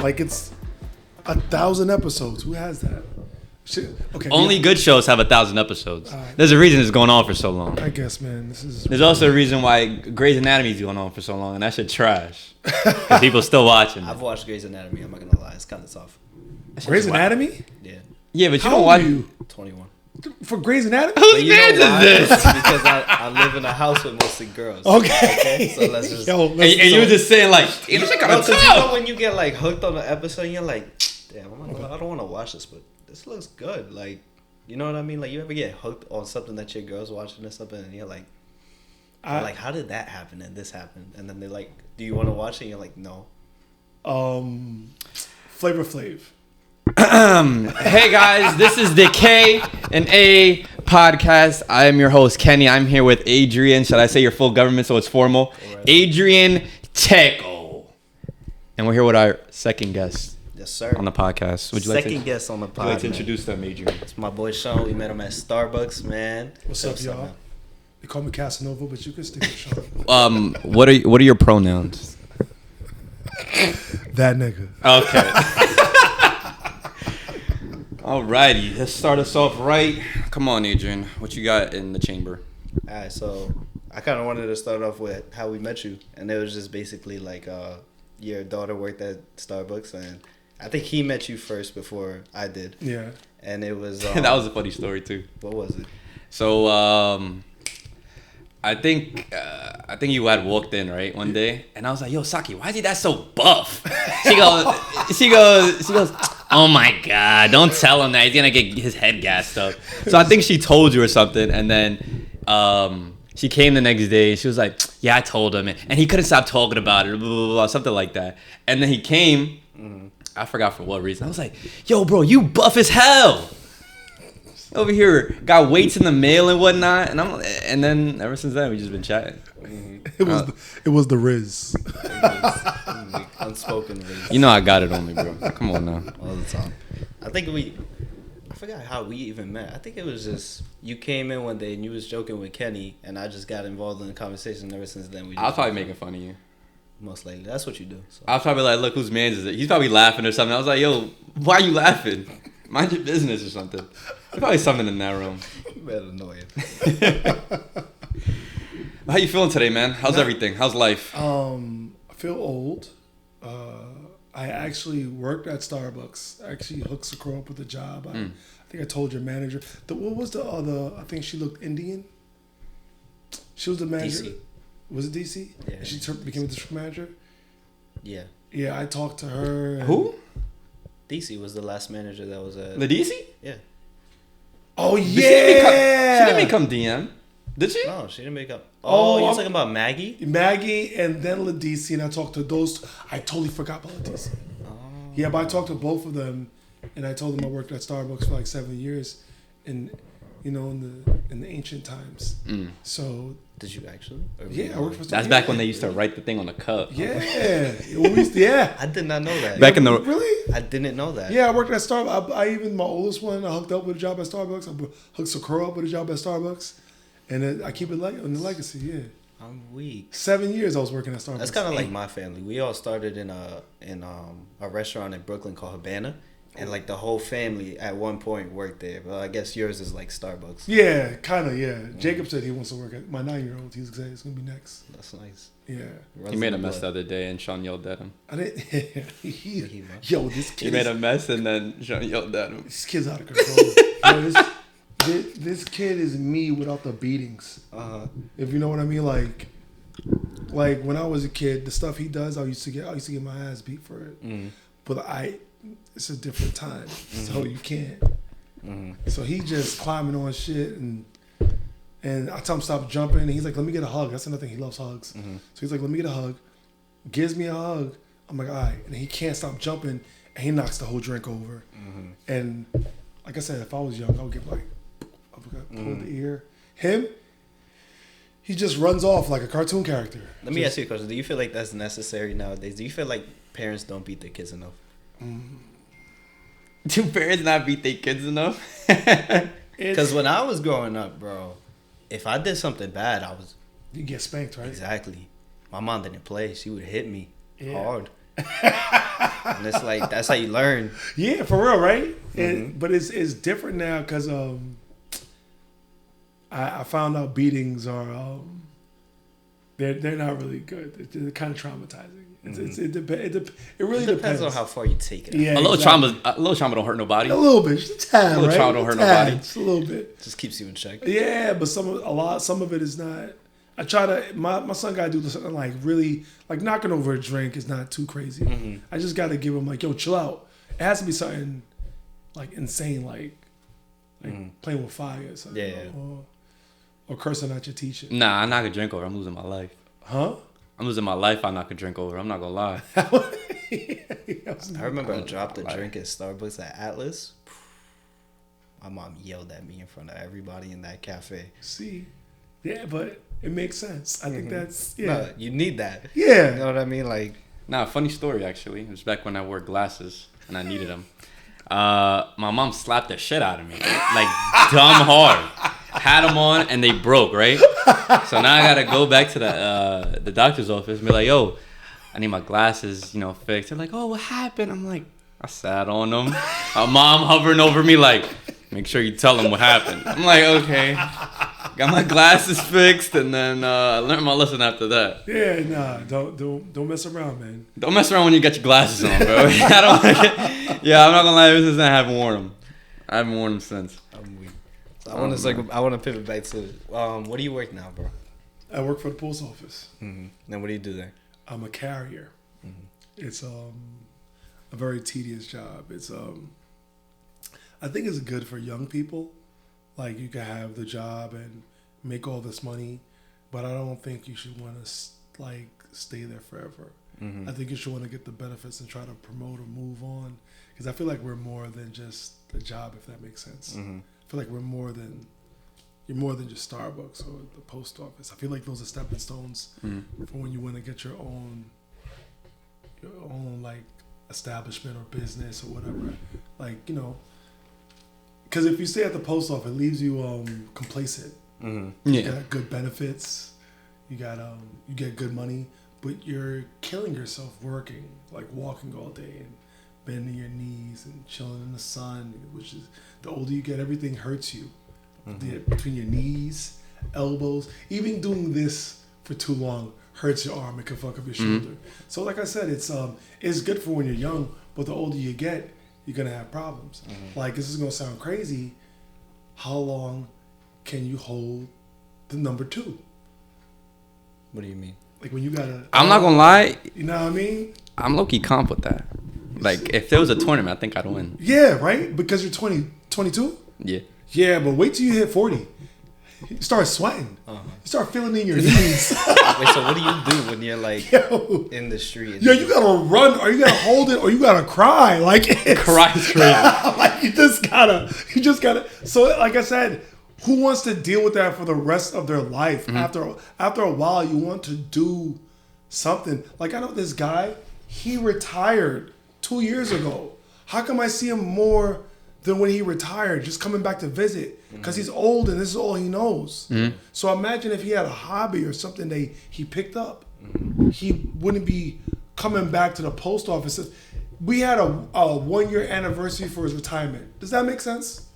Like it's 1,000 episodes. Who has that? Shit. Okay. Only good shows have 1,000 episodes. There's a reason it's going on for so long. I guess, man. There's also a reason why Grey's Anatomy is going on for so long, and that shit trash. Because people still watching. I've watched Grey's Anatomy. I'm not gonna lie, it's kind of tough. Grey's Anatomy? Yeah. Yeah, but you How don't old watch. are you? 21. For Grey's Anatomy? Whose man is this? Because I live in a house with mostly girls. Okay. So let's just. Yo, And you were just saying like, damn, this shit kind No, of 'cause you know tough. when you get like hooked on the episode, and you're like, damn, I don't want to watch this, but this looks good. Like, you know what I mean? Like, you ever get hooked on something that your girl's watching or something, and you're like, how did that happen and this happened? And then they're like, do you want to watch it? And you're like, no. Flavor Flav. Hey guys, this is the K and A podcast. I am your host Kenny. I'm here with Adrian. Should I say your full government so it's formal? Right. Adrian Teco. And we're here with our second guest. Yes, sir. On the podcast. Would you Second like to, guest on the would you like podcast. to introduce them, Adrian? It's my boy Shawn. We met him at Starbucks, man. What's up, y'all? man? They call me Casanova, but you can stick with Sean. What are your pronouns? That nigga. Okay. Alrighty, let's start us off right. Come on, Adrian. What you got in the chamber? Alright, so I kind of wanted to start off with how we met you, and it was just basically like your daughter worked at Starbucks, and I think he met you first before I did. Yeah. And it was That was a funny story too. what was it? So I think you had walked in right one day, and I was like, "Yo, Saki, why is he that so buff?" She goes, "Oh my god, don't tell him that. He's gonna get his head gassed up." So I think she told you or something, and then she came the next day. She was like, "Yeah, I told him," and he couldn't stop talking about it, blah, blah, blah, something like that. And then he came. I forgot for what reason. I was like, "Yo, bro, you buff as hell." Over here, got weights in the mail and whatnot, and then ever since then we just been chatting. It was the Riz. Unspoken ways. You know I got it on me, bro. Come on now. All the time. I forgot how we even met. I think it was just you came in one day and you was joking with Kenny, and I just got involved in the conversation. And ever since then, I was probably making fun of you. Most likely, that's what you do. So. I was probably like, "Look, whose man's is it?" He's probably laughing or something. I was like, "Yo, why are you laughing? Mind your business or something." There's probably something in that room. Bit annoying. How you feeling today, man? How's everything? How's life? I feel old. I actually worked at Starbucks. I actually hooked Sakura up with a job. I think I told your manager. What was the other? I think she looked Indian. She was the manager. DC. Was it DC? Yeah. And she became a district manager. Yeah. Yeah, I talked to her. And Who? DC was the last manager that was at. The DC? Yeah. Oh She yeah. didn't become DM. Did she? No, she didn't make up. Oh, Oh, you're I'm- talking about Maggie? Maggie and then Ladisi, and I talked to those. I totally forgot about Ladisi. Oh. Yeah, but I talked to both of them, and I told them I worked at Starbucks for like 7 years, in the ancient times. So Did you actually? Or yeah, I worked for Starbucks. That's back when they used to write the thing on the cup. Yeah, yeah. I did not know that. Back in the Really? I didn't know that. Yeah, I worked at Starbucks. I even my oldest one, I hooked up with a job at Starbucks. I hooked Sakura up with a job at Starbucks, and then I keep it in the legacy. Yeah, I'm weak. 7 years I was working at Starbucks. That's kind of like my family. We all started in a restaurant in Brooklyn called Habana, and like the whole family at one point worked there. But I guess yours is like Starbucks. Yeah, kind of. Yeah, Jacob said he wants to work at my 9-year-old. He's excited. It's gonna be next. That's nice. Yeah, He made a mess the other day, and Shawn yelled at him. I didn't. Yo, this kid. He made a mess, and then Shawn yelled at him. This kid's out of control. Yo, this kid is me without the beatings. If you know what I mean, like when I was a kid, the stuff he does, I used to get my ass beat for it. But it's a different time, so you can't. So he just climbing on shit, and I tell him stop jumping, and he's like, "Let me get a hug." That's another thing. He loves hugs. So he's like, "Let me get a hug." Gives me a hug. I'm like, "All right," and he can't stop jumping, and he knocks the whole drink over. And like I said, if I was young, I would get like, pull the ear. Him, he just runs off like a cartoon character. Let me ask you a question. Do you feel like that's necessary nowadays? Do you feel like parents don't beat their kids enough? Do parents not beat their kids enough? Because when I was growing up, bro, if I did something bad, You get spanked, right? exactly. My mom didn't play. She would hit me hard. And it's like that's how you learn. Yeah, for real, right? But it's different now because I found out beatings are they're not really good. They're kind of traumatizing. It really depends on how far you take it. Yeah, a little trauma don't hurt nobody. A little bit, just a tad, a little right? trauma don't hurt nobody. Just a little bit. Just keeps you in check. Yeah, but some of it is not. I try to. My son got to do something like really like knocking over a drink is not too crazy. I just got to give him like, yo, chill out. It has to be something like insane, like playing with fire or something. Yeah. Or cursing at your teacher. Nah, I knock a drink over. I'm losing my life. Huh? I'm losing my life. I knock a drink over. I'm not gonna lie. I remember I dropped a drink at Starbucks at Atlas. My mom yelled at me in front of everybody in that cafe. See, yeah, but it makes sense. I think that's No, you need that. Yeah. You know what I mean? Like, Nah, funny story actually. It was back when I wore glasses and I needed them. My mom slapped the shit out of me, like dumb hard. Had them on and they broke, right? So now I gotta go back to the doctor's office and be like, yo, I need my glasses, fixed. They're like, oh, what happened? I'm like, I sat on them. My mom hovering over me like, make sure you tell them what happened. I'm like, okay. Got my glasses fixed and then I learned my lesson after that. Yeah, nah, don't mess around, man. Don't mess around when you got your glasses on, bro. I'm not gonna lie, ever since I haven't worn them. I haven't worn them since. I'm weak. So I want to pivot back to what do you work now, bro? I work for the post office. Then what do you do there? I'm a carrier. It's a very tedious job. It's I think it's good for young people. Like you can have the job and make all this money, but I don't think you should want to like stay there forever. I think you should want to get the benefits and try to promote or move on, because I feel like we're more than just a job, if that makes sense. I feel like you're more than just Starbucks or the post office. I feel like those are stepping stones for when you want to get your own like establishment or business or whatever. Like, because if you stay at the post office, it leaves you complacent. You got good benefits, you get good money, but you're killing yourself working, like walking all day and bending your knees and chilling in the sun, which is, the older you get, everything hurts you. Between your knees, elbows, even doing this for too long hurts your arm. It can fuck up your shoulder. So like I said, it's good for when you're young, but the older you get, you're gonna have problems. Like, this is gonna sound crazy. How long can you hold the number 2? What do you mean? Like when you gotta. I'm not gonna lie. You know what I mean? I'm low-key comp with that. Like, if there was a tournament, I think I'd win. Yeah, right? Because you're 22? Yeah. Yeah, but wait till you hit 40. You start sweating. You start feeling in your knees. Wait, so what do you do when you're like in the street? Yo, you gotta run, or you gotta hold it, or you gotta cry. Like, Cry is crazy. Like, you just gotta. So, like I said, who wants to deal with that for the rest of their life? After a while, you want to do something. Like, I know this guy, he retired 2 years ago. How come I see him more than when he retired, just coming back to visit? Because he's old and this is all he knows. So imagine if he had a hobby or something that he picked up. He wouldn't be coming back to the post office. We had a 1-year anniversary for his retirement. Does that make sense?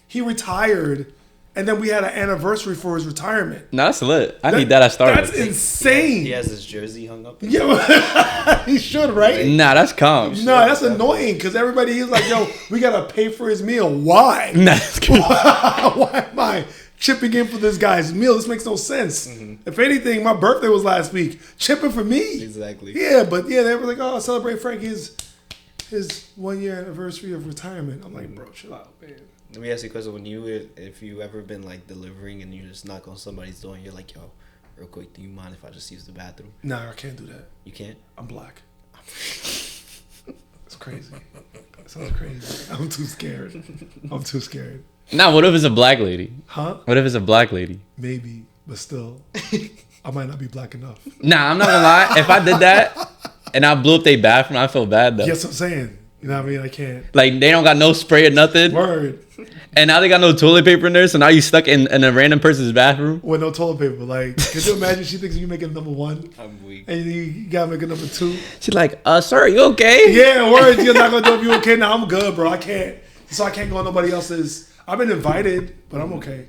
He retired, and then we had an anniversary for his retirement. No, that's lit. I need that at Starbucks. That's insane. He has his jersey hung up. Yeah, he should, right? Nah, that's calm. No, that's annoying, because everybody is like, yo, we got to pay for his meal. Why? Nah, that's good. Why am I chipping in for this guy's meal? This makes no sense. If anything, my birthday was last week. Chipping for me. Exactly. Yeah, but yeah, they were like, oh, celebrate Frankie's 1-year anniversary of retirement. I'm like, bro, chill out, man. Let me ask you a question. If you ever been like delivering and you just knock on somebody's door and you're like, yo, real quick, do you mind if I just use the bathroom? Nah, I can't do that. You can't? I'm black. It's crazy. It sounds crazy. I'm too scared. Nah, what if it's a black lady? Huh? What if it's a black lady? Maybe, but still, I might not be black enough. Nah, I'm not gonna lie. If I did that and I blew up their bathroom, I feel bad though. Yes, I'm saying. You know what I mean? I can't. Like, they don't got no spray or nothing. Word. And now they got no toilet paper in there, so now you stuck in a random person's bathroom. With no toilet paper. Like, could you imagine she thinks you making number 1? I'm weak. And you gotta make a number 2. She's like, sir, are you okay? Yeah, words. You're not gonna know if you okay. Now I'm good, bro. I can't. So I can't go on nobody else's. I've been invited, but I'm okay.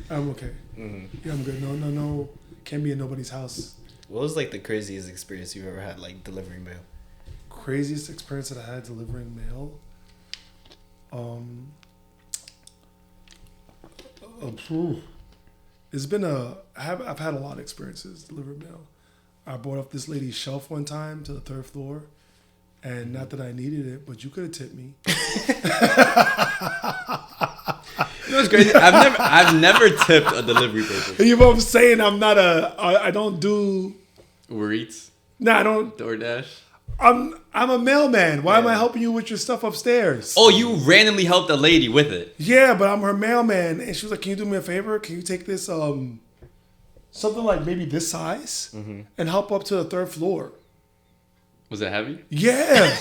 I'm okay. Yeah, I'm good. No. Can't be in nobody's house. What was like the craziest experience you've ever had, like delivering mail? Craziest experience that I had delivering mail. It's been I've had a lot of experiences delivering mail. I brought up this lady's shelf one time to the 3rd floor, and not that I needed it, but you could have tipped me. You know what's crazy? I've never tipped a delivery person. You know what I'm saying? I don't do. Uber Eats, I don't. DoorDash. I'm a mailman. Why am I helping you with your stuff upstairs? Oh, you randomly helped a lady with it. Yeah, but I'm her mailman, and she was like, "Can you do me a favor? Can you take this something like maybe this size and help up to the 3rd floor?" Was it heavy? Yeah.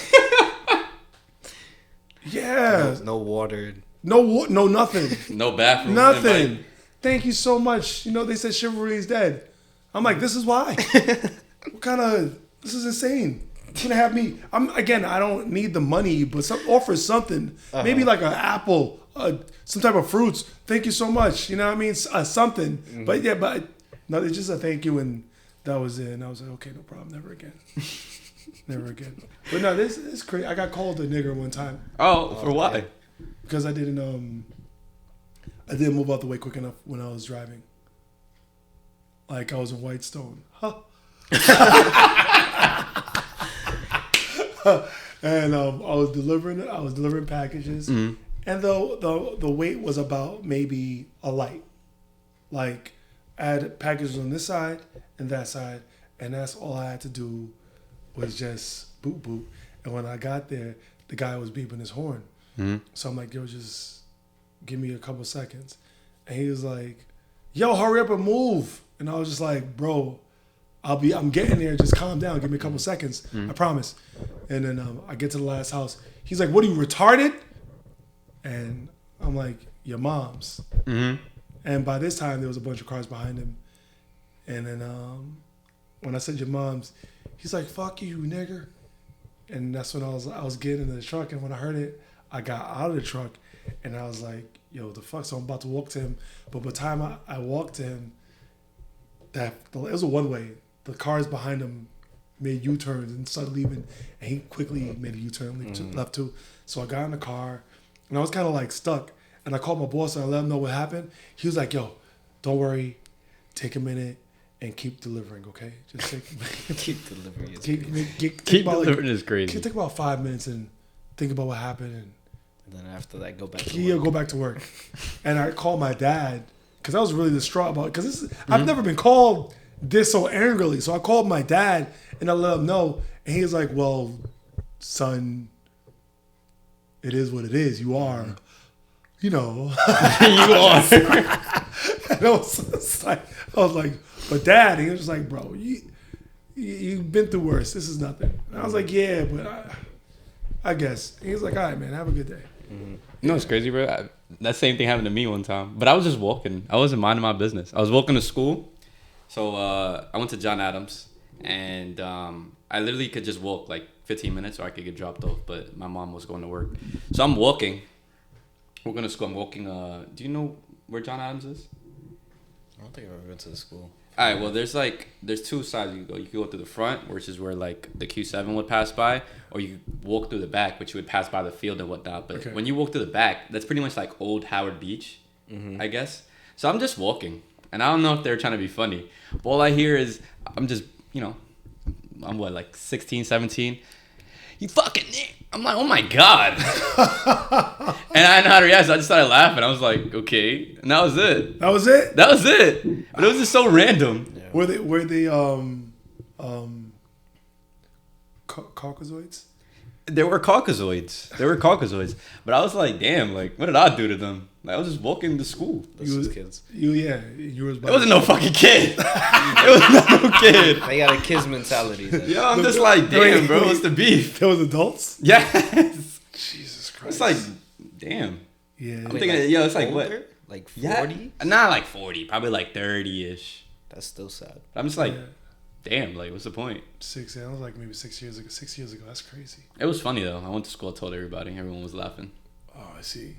Yeah. No water. No, nothing. No bathroom. Nothing. Invite. Thank you so much. You know, they said chivalry is dead. I'm like, this is why. This is insane. You're gonna have me. I don't need the money, but offer something. Maybe like an apple, some type of fruits. Thank you so much. You know what I mean? Something. But no, it's just a thank you, and that was it. And I was like, okay, no problem. Never again. Never again. But no, this is crazy. I got called a nigger one time. Oh, for why? Yeah. Because I didn't move out the way quick enough when I was driving. Like I was in Whitestone. Huh. And I was delivering packages. And the weight was about maybe a light. Like I had packages on this side and that side, and that's all I had to do was just boop boop. And when I got there, the guy was beeping his horn. So I'm like, yo, just give me a couple seconds. And he was like, yo, hurry up and move. And I was just like, bro, I'm getting there. Just calm down. Give me a couple seconds. I promise. And then I get to the last house. He's like, what are you, retarded? And I'm like, your mom's. And by this time, there was a bunch of cars behind him. And then when I said your mom's, he's like, fuck you, nigger. And that's when I was getting in the truck. And when I heard it, I got out of the truck. And I was like, yo, the fuck? So I'm about to walk to him. But by the time I walked to him, it was a one-way. The cars behind him made U-turns and started leaving. And he quickly made a U-turn, left too. So I got in the car. And I was kind of like stuck. And I called my boss and I let him know what happened. He was like, yo, don't worry. Take a minute and keep delivering, okay? Just Keep delivering. Keep delivering is crazy. Take about 5 minutes and think about what happened. And then after that, go back to work. work. Go back to work. And I called my dad because I was really distraught about it. Because I've never been called this so angrily. So I called my dad and I let him know. And he was like, well, son, it is what it is. You are, you know. You are. And I was like, but dad, he was just like, bro, you've been through worse. This is nothing. And I was like, yeah, but I guess. And he was like, all right, man, have a good day. You know what's crazy, bro? That same thing happened to me one time. But I was just walking. I wasn't minding my business. I was walking to school. So I went to John Adams. And I literally could just walk like 15 minutes or I could get dropped off. But my mom was going to work. So I'm walking. We're going to school. I'm walking. Do you know where John Adams is? I don't think I've ever been to the school. All right, well, there's two sides you can go. You can go through the front, which is where like the Q7 would pass by, or you walk through the back, which you would pass by the field and whatnot. But when you walk through the back, that's pretty much like old Howard Beach, I guess. So I'm just walking, and I don't know if they're trying to be funny. But all I hear is I'm just, I'm what, like 16, 17. You fucking, I'm like, oh my God. And I didn't know how to react, so I just started laughing. I was like, okay. And that was it. That was it? That was it. But it was just so random. Yeah. Were they Caucasoids? There were Caucasoids. But I was like, damn, like, what did I do to them? Like, I was just walking to school. You was kids. You was. It wasn't no fucking kid. It was not no kid. They got a kid's mentality. Yo, I'm just like, damn, bro, what's the beef? There was adults? Yes. Jesus Christ. It's like, damn. Yeah. I'm thinking, yo, it's like older? what? Like 40? Yeah, not like 40, probably like 30-ish. That's still sad. I'm just like, damn, like, what's the point? 6. Yeah, I was like maybe 6 years ago. 6 years ago, that's crazy. It was funny though. I went to school, told everybody, everyone was laughing. Oh, I see.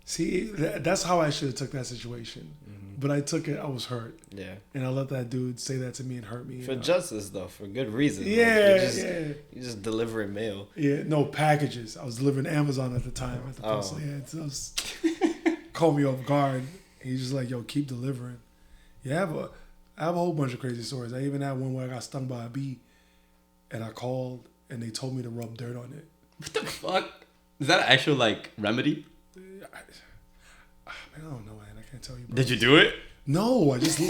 See, that's how I should have took that situation. But I took it. I was hurt. Yeah. And I let that dude say that to me and hurt me. For justice, though, for good reason. Yeah, You're just delivering mail. Yeah, no packages. I was delivering Amazon at the time. At the postal. Yeah, so it was, caught me off guard. He's just like, yo, keep delivering. Yeah, I have a whole bunch of crazy stories. I even had one where I got stung by a bee, and I called, and they told me to rub dirt on it. What the fuck? Is that an actual like remedy? I don't know, man. I can't tell you. Bro. Did you do it? No, I just.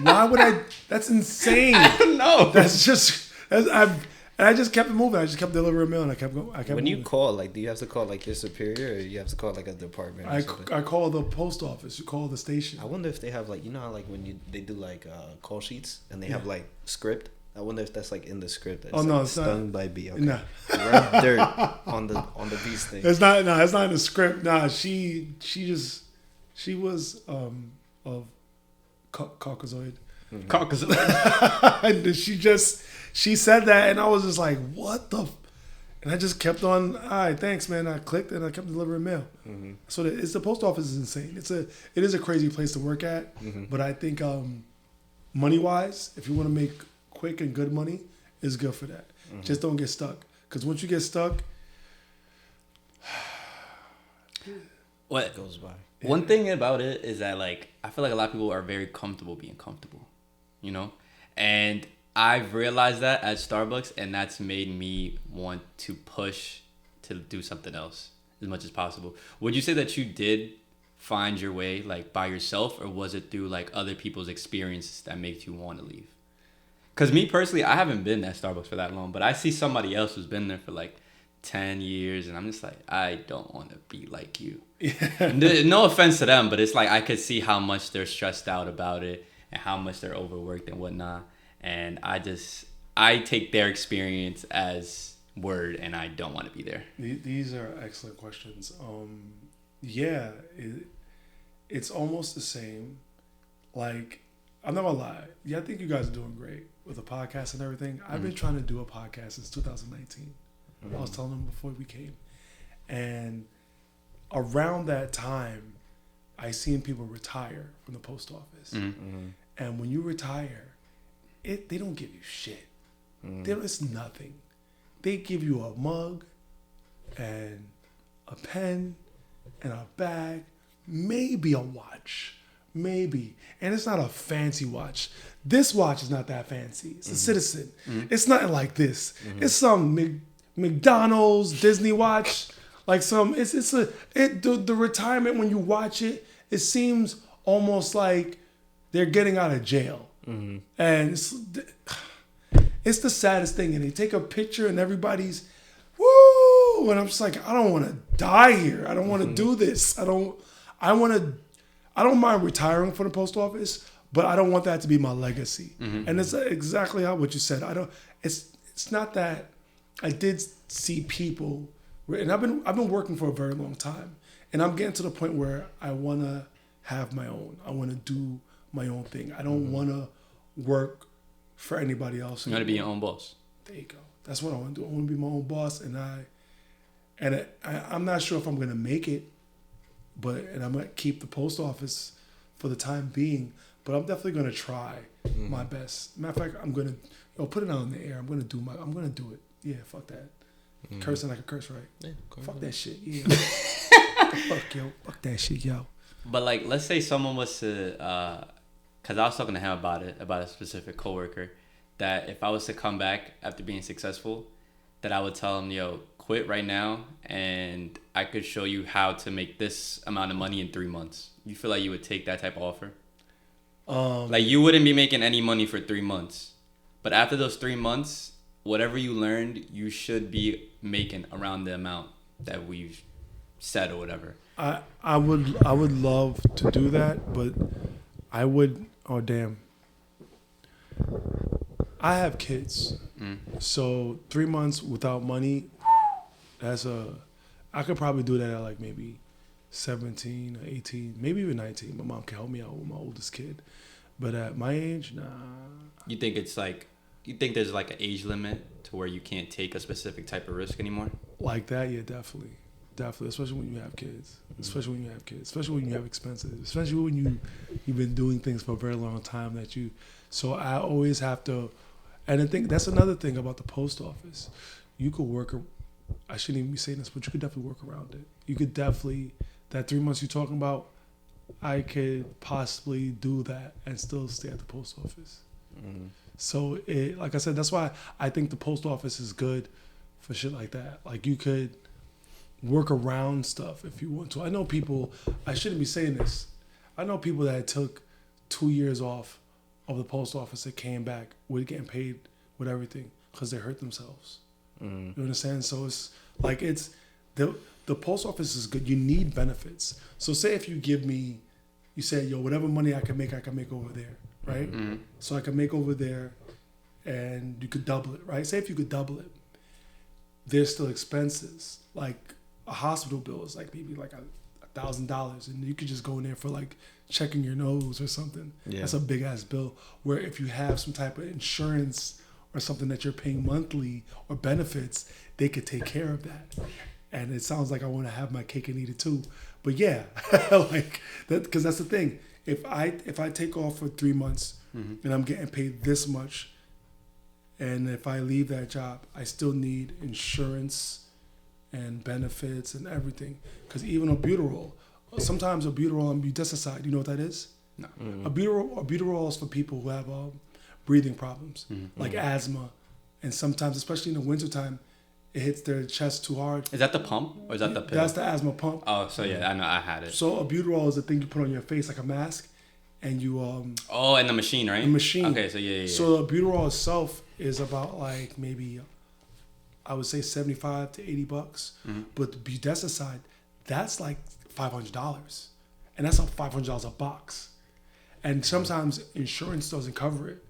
Why would I? That's insane. I don't know. That's just. I just kept it moving. I just kept delivering mail, and I kept going. When moving. You call, like, do you have to call like your superior, or you have to call like a department? I call the post office. You call the station. I wonder if they have like, you know how like when they do like call sheets and they have like script. I wonder if that's like in the script. It's no, like it's stung not. by bee. Okay. Nah. Rub dirt on the bee's thing. It's not. No, it's not in the script. Nah, she was of Caucasoid. Mm-hmm. Caucasoid. And she said that, and I was just like, what the? And I just kept on. All right, thanks, man. I clicked and I kept delivering mail. Mm-hmm. So the post office is insane. It is a crazy place to work at. Mm-hmm. But I think money wise, if you want to make quick and good money, is good for that. Mm-hmm. Just don't get stuck. Because once you get stuck, what goes by. One thing about it is that like I feel like a lot of people are very comfortable being comfortable, you know, and I've realized that at Starbucks, and that's made me want to push to do something else as much as possible. Would you say that you did find your way like by yourself, or was it through like other people's experiences that made you want to leave? Because me personally, I haven't been at Starbucks for that long, but I see somebody else who's been there for like 10 years, and I'm just like, I don't want to be like you. No offense to them, but it's like I could see how much they're stressed out about it and how much they're overworked and whatnot. And I take their experience as word, and I don't want to be there. These are excellent questions. Yeah, it's almost the same. Like, I'm not gonna lie. Yeah, I think you guys are doing great with the podcast and everything. I've been trying to do a podcast since 2019. I was telling them before we came. And around that time, I seen people retire from the post office. Mm-hmm. And when you retire, they don't give you shit. It's nothing. They give you a mug and a pen and a bag, maybe a watch. Maybe. And it's not a fancy watch. This watch is not that fancy. It's a Citizen. It's nothing like this. It's some McDonald's Disney watch. Like some, the retirement, when you watch it, it seems almost like they're getting out of jail. And it's the saddest thing. And they take a picture and everybody's, woo! And I'm just like, I don't want to die here. I don't want to do this. I don't mind retiring from the post office, but I don't want that to be my legacy. And it's exactly what you said. It's not that. I did see people, and I've been working for a very long time, and I'm getting to the point where I want to have my own. I want to do my own thing. I don't want to work for anybody else. You want to be your own boss. There you go. That's what I want to do. I want to be my own boss, and I'm not sure if I'm gonna make it, and I'm gonna keep the post office for the time being. But I'm definitely gonna try my best. Matter of fact, I'm gonna put it out in the air. I'm gonna do it. Yeah, fuck that. Cursing like a curse, right? Yeah, fuck that shit. Yeah. Fuck that shit, yo. But like, let's say someone was to, cause I was talking to him about a specific coworker, that if I was to come back after being successful, that I would tell him, yo, quit right now, and I could show you how to make this amount of money in 3 months. You feel like you would take that type of offer? Like, you wouldn't be making any money for 3 months, but after those 3 months, whatever you learned, you should be making around the amount that we've said or whatever. I would love to do that, but I would. Oh damn! I have kids, so 3 months without money. I could probably do that at like maybe 17 or 18, maybe even 19, my mom can help me out with my oldest kid. But at my age, nah. You think it's like, you think there's like an age limit to where you can't take a specific type of risk anymore? Like that, yeah, definitely. Definitely, especially when you have kids. Especially when you have kids. Especially when you have expenses. Especially when you've been doing things for a very long time that you. So I always have to, and I think that's another thing about the post office. You could work. I shouldn't even be saying this, but you could definitely work around it. You could definitely, that 3 months you're talking about, I could possibly do that and still stay at the post office. Mm-hmm. So it, like I said, that's why I think the post office is good for shit like that. Like you could work around stuff if you want to. I know people, I shouldn't be saying this. I know people that took 2 years off of the post office that came back with getting paid with everything because they hurt themselves. Mm. You understand? So it's like it's the post office is good. You need benefits. So say if you give me, you say, yo, whatever money I can make over there, right? Mm-hmm. So I can make over there and you could double it, right? Say if you could double it, there's still expenses. Like a hospital bill is like maybe like $1,000 and you could just go in there for like checking your nose or something. Yeah. That's a big ass bill. Where if you have some type of insurance or something that you're paying monthly or benefits, they could take care of that. And it sounds like I want to have my cake and eat it too. But yeah, like that, because that's the thing. If I take off for 3 months mm-hmm. and I'm getting paid this much, and if I leave that job, I still need insurance and benefits and everything. Because even albuterol, sometimes albuterol and budesonide, you know what that is? No. Mm-hmm. Albuterol is for people who have breathing problems, mm-hmm. like asthma, and sometimes, especially in the wintertime, it hits their chest too hard. Is that the pump or is that the pill? That's the asthma pump. Oh, so yeah, I know, I had it. So albuterol is the thing you put on your face like a mask, and you Oh, and the machine, right? The machine. Okay, so yeah. So albuterol itself is about like maybe, I would say $75 to $80, mm-hmm. but the budesonide, that's like $500, and that's $500 a box, and sometimes insurance doesn't cover it.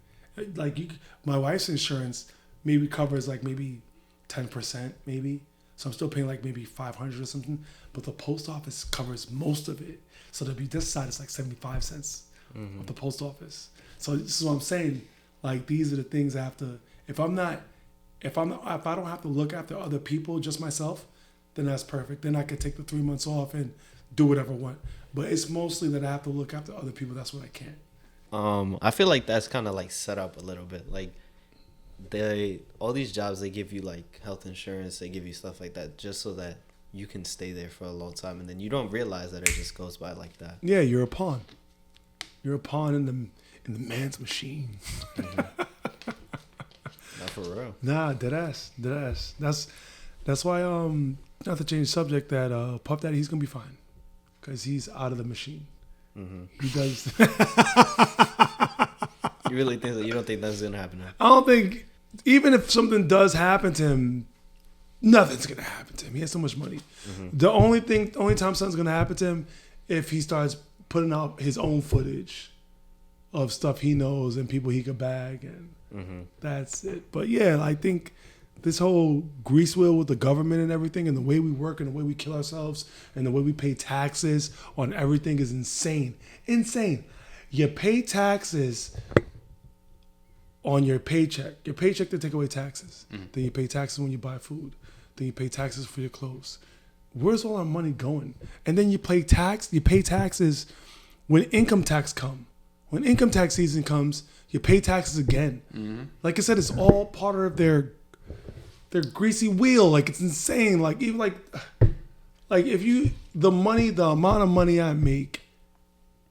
Like my wife's insurance maybe covers like maybe 10% maybe. So I'm still paying like maybe $500 or something. But the post office covers most of it. So the budesonide is like 75 cents mm-hmm. of the post office. So this is what I'm saying. Like these are the things I have to. If I don't have to look after other people, just myself, then that's perfect. Then I can take the 3 months off and do whatever I want. But it's mostly that I have to look after other people. That's what I can't. I feel like that's kind of like set up a little bit. Like all these jobs, they give you like health insurance, they give you stuff like that just so that you can stay there for a long time, and then you don't realize that it just goes by like that. Yeah, you're a pawn. You're a pawn in the man's machine. Mm-hmm. Not for real. Nah, dead ass. That's why not to change the subject, that Puff Daddy, he's gonna be fine because he's out of the machine. Mm-hmm. He does. You really think that? You don't think that's gonna happen? I don't think, even if something does happen to him, nothing's gonna happen to him. He has so much money. Mm-hmm. The only time something's gonna happen to him, if he starts putting out his own footage of stuff he knows and people he could bag, and mm-hmm. that's it. But yeah, I think this whole grease wheel with the government and everything, and the way we work and the way we kill ourselves and the way we pay taxes on everything is insane. Insane. You pay taxes on your paycheck. Your paycheck, they take away taxes. Mm-hmm. Then you pay taxes when you buy food. Then you pay taxes for your clothes. Where's all our money going? And then you pay taxes when income tax come. When income tax season comes, you pay taxes again. Mm-hmm. Like I said, it's all part of their greasy wheel. Like it's insane. Like even like if the amount of money I make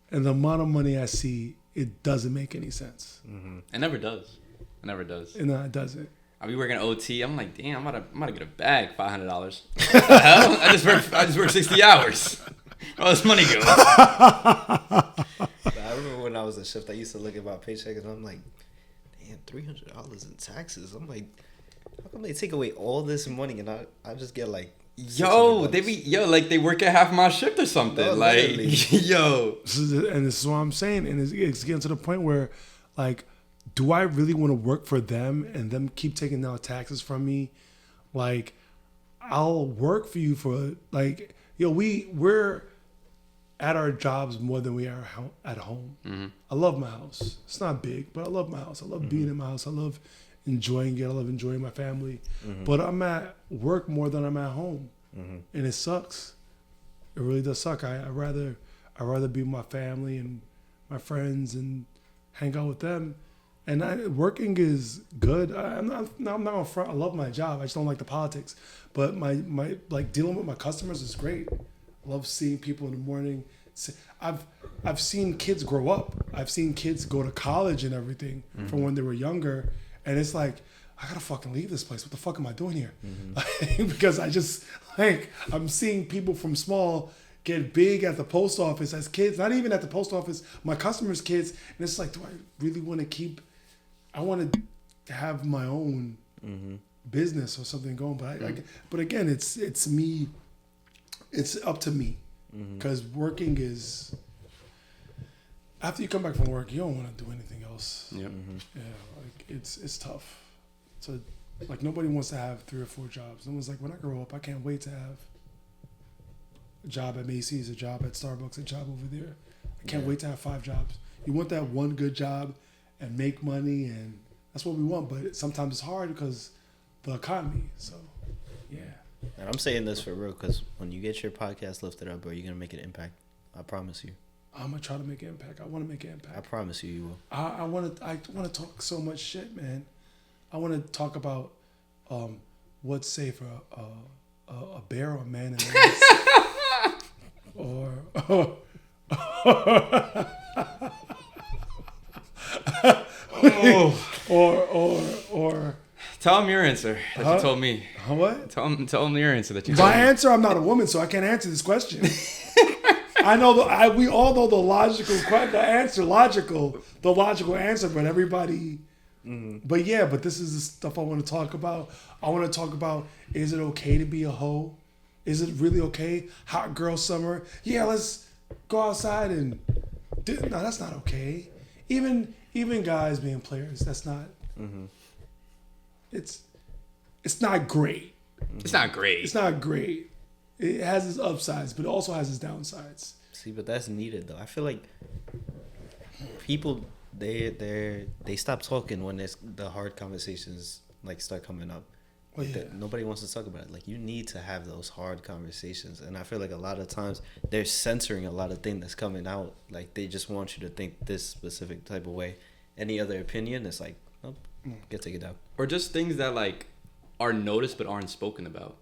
and the amount of money I see, it doesn't make any sense. Mm-hmm. It never does. No, it doesn't. I'll be working OT. I'm like, damn, I'm about to get a bag, $500. What the hell? I just worked 60 hours. All this money goes. I remember when I was a shift, I used to look at my paycheck and I'm like, damn, $300 in taxes. I'm like, how come they take away all this money and I just get like, they work at half my shift or something. No, like, yo. And this is what I'm saying. And it's getting to the point where, like, do I really want to work for them and them keep taking out taxes from me? Like, I'll work for you for, like, yo, we're at our jobs more than we are at home. Mm-hmm. I love my house. It's not big, but I love my house. I love being in my house. I love enjoying it. I love enjoying my family. But I'm at work more than I'm at home, and it sucks. It really does suck. I rather be with my family and my friends and hang out with them. And working is good. I'm not on front. I love my job. I just don't like the politics. But my like dealing with my customers is great. I love seeing people in the morning. I've seen kids grow up. I've seen kids go to college and everything from when they were younger. And it's like, I gotta fucking leave this place. What the fuck am I doing here? Because I just I'm seeing people from small get big at the post office as kids. Not even at the post office. My customers' kids. And it's like, do I really want to keep? I want to have my own business or something going, but again, it's me. It's up to me, because working is. After you come back from work, you don't want to do anything else. Yep. Yeah, like it's tough. So, like, nobody wants to have 3 or 4 jobs. No one's like, when I grow up, I can't wait to have a job at Macy's, a job at Starbucks, a job over there. I can't wait to have 5 jobs. You want that one good job and make money, and that's what we want. But sometimes it's hard because the economy. So, yeah. And I'm saying this for real, because when you get your podcast lifted up, bro, you're gonna make an impact. I promise you. I'm gonna try to make an impact. I want to make an impact. I promise you will. I want to talk so much shit, man. I want to talk about what's safer, a bear or a man in the or tell him your answer that you told me. What? Tell him your answer that you told me. My answer, I'm not a woman, so I can't answer this question. I know we all know the logical answer, but everybody. But yeah, but this is the stuff I want to talk about. I want to talk about, is it okay to be a hoe? Is it really okay? Hot girl summer. Yeah, let's go outside and no, that's not okay. Even guys being players, that's not. It's not great. It's not great. It's not great. It has its upsides, but it also has its downsides. See, but that's needed though. I feel like people they stop talking when the hard conversations like start coming up. Well, yeah. Nobody wants to talk about it. Like, you need to have those hard conversations, and I feel like a lot of times they're censoring a lot of things that's coming out. Like, they just want you to think this specific type of way. Any other opinion, it's like, nope, get taken down. Or just things that like are noticed but aren't spoken about.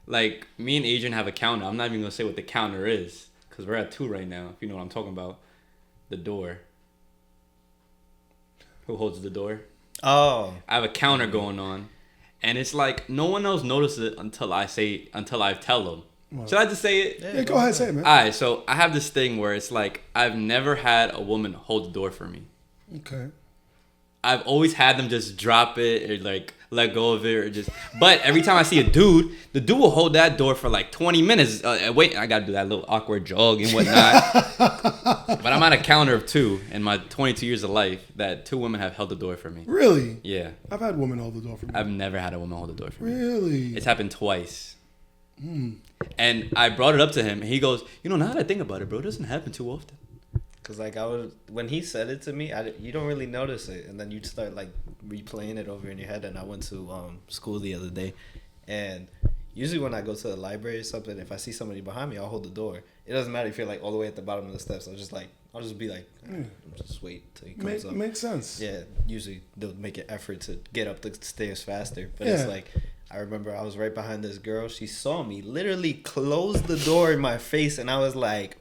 Like, me and Adrian have a counter. I'm not even gonna say what the counter is, because we're at 2 right now. If you know what I'm talking about, the door. Who holds the door? Oh, I have a counter going on. And it's like, no one else notices it until I tell them. Well, should I just say it? Yeah, go ahead, say it, man. All right, so I have this thing where it's like, I've never had a woman hold the door for me. Okay. I've always had them just drop it or like let go of it or just. But every time I see a dude, the dude will hold that door for like 20 minutes. Wait, I gotta do that little awkward jog and whatnot. But I'm at a counter of 2 in my 22 years of life that 2 women have held the door for me. Really? Yeah. I've had women hold the door for me. I've never had a woman hold the door for me. Really? It's happened twice. And I brought it up to him, and he goes, now that I think about it, bro, it doesn't happen too often. Cause like when he said it to me, you don't really notice it, and then you start like replaying it over in your head. And I went to school the other day, and usually when I go to the library or something, if I see somebody behind me, I'll hold the door. It doesn't matter if you're like all the way at the bottom of the steps. I'll just be like, just wait till he comes up. Makes sense. Yeah, usually they'll make an effort to get up the stairs faster, but it's like, I remember I was right behind this girl. She saw me literally close the door in my face, and I was like.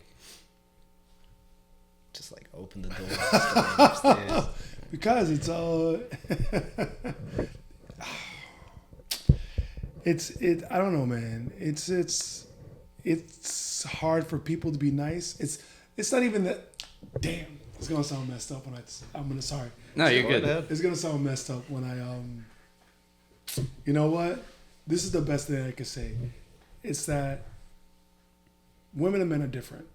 Just like open the door upstairs. Because it's I don't know, man. It's hard for people to be nice. It's not even that. Damn, it's gonna sound messed up when I'm gonna sorry. No, you're good. It's gonna sound messed up when I You know what? This is the best thing I could say. It's that women and men are different.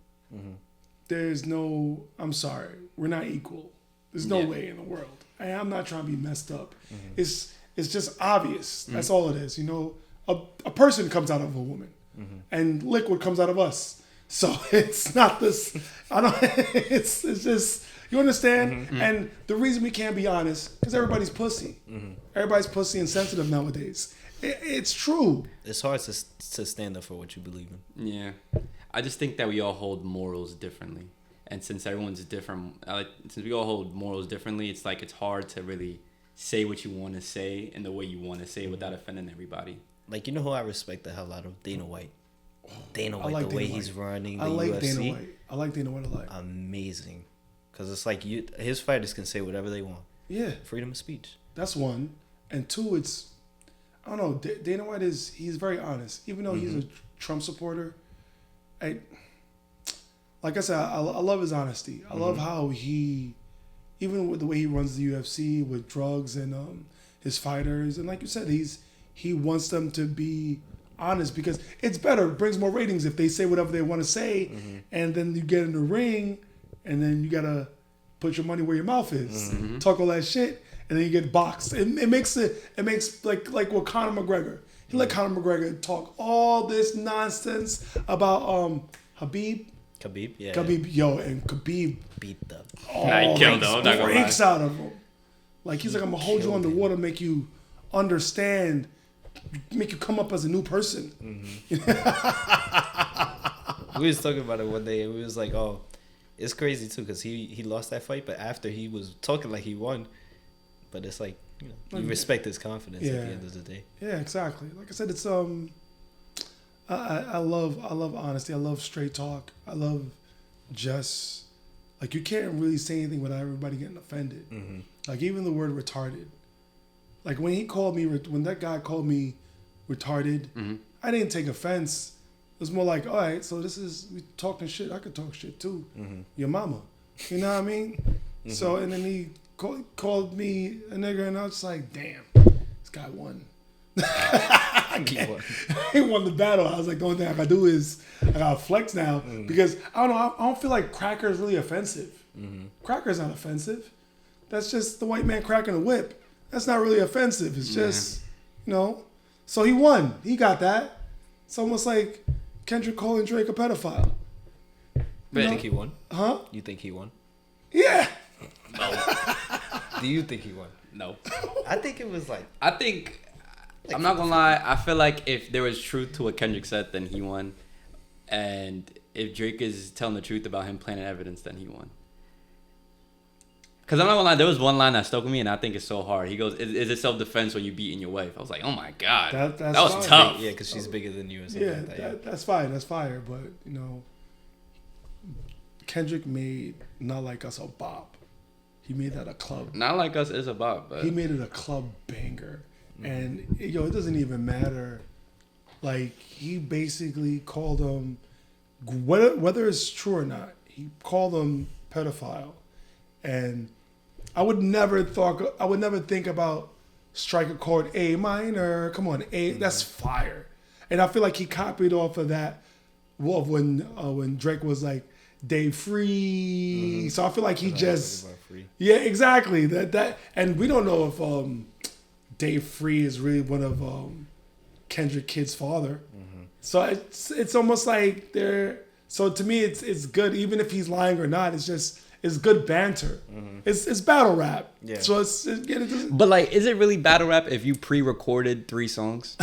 There's no, I'm sorry, we're not equal. There's no way in the world. I'm not trying to be messed up. It's just obvious. That's all it is. A person comes out of a woman, and liquid comes out of us. So it's not this. I don't. It's just you understand. Mm-hmm. And the reason we can't be honest because everybody's pussy. Mm-hmm. Everybody's pussy and sensitive nowadays. It's true. It's hard to stand up for what you believe in. Yeah, I just think that we all hold morals differently, and since everyone's different, since we all hold morals differently, it's like it's hard to really say what you want to say in the way you want to say it without offending everybody. Like, you know who I respect the hell out of? Dana White. Dana White, like the way Dana he's White. running the I like UFC. Dana White. I like Dana White a lot. Amazing. Because it's like his fighters can say whatever they want. Yeah, Freedom of speech. that's one. And two, it's I don't know. Dana White he's very honest, even though he's a Trump supporter. Like I said, I love his honesty. I love how he, even with the way he runs the UFC with drugs and his fighters, and like you said, he wants them to be honest because it's better. It brings more ratings if they say whatever they want to say, and then you get in the ring, and then you gotta put your money where your mouth is, talk all that shit, and then you get boxed. It makes like with Conor McGregor. He let Conor McGregor talk all this nonsense about Khabib, yeah. and Khabib Beat the... Nah, he killed him, I'm not gonna lie. breaks out of him. Like he's like, I'm gonna hold you killed underwater, make you understand, make you come up as a new person. We was talking about it one day, and we was like, oh, it's crazy too, because he lost that fight, but after he was talking like he won. But it's like, you respect his confidence at the end of the day. Yeah, exactly. Like I said, it's I love honesty. I love straight talk. I love just like you can't really say anything without everybody getting offended. Like even the word retarded. Like when that guy called me retarded, I didn't take offense. It was more like, all right, so we talking shit. I could talk shit too. Your mama, you know what I mean? So and then he called me a nigger, and I was just like, damn, this guy won. He won the battle. I was like, the only thing I gotta do is I gotta flex now because I don't know. I don't feel like cracker is really offensive. Cracker's not offensive. That's just the white man cracking a whip. That's not really offensive. It's just, So he won. He got that. It's almost like Kendrick calling Drake a pedophile. You think he won? Huh? You think he won? Yeah. No. Do you think he won? No. I think it was like... I'm not gonna lie. I feel like if there was truth to what Kendrick said, then he won. And if Drake is telling the truth about him planting evidence, then he won. Because I'm not gonna lie, there was one line that stuck with me, and I think it's so hard. He goes, "Is it self-defense when you beating your wife?" I was like, "Oh my god, That's that was fine. tough." Yeah, because she's bigger than you or something like that. That's fine. That's fire. But Kendrick made Not Like Us a bop. He made that a club. Not Like Us is a bop, but He made it a club banger. And it doesn't even matter. Like he basically called him, whether it's true or not, he called him pedophile. And I would never think about strike a chord A minor. Come on, A. That's fire. And I feel like he copied off of that. Well, when Drake was like Day Free. So I feel like he just exactly that. And we don't know if Day Free is really one of Kendrick Kid's father. So it's almost like they're. So to me, it's good even if he's lying or not. It's good banter. It's battle rap. Yeah. So it doesn't. But like, is it really battle rap if you pre-recorded 3 songs?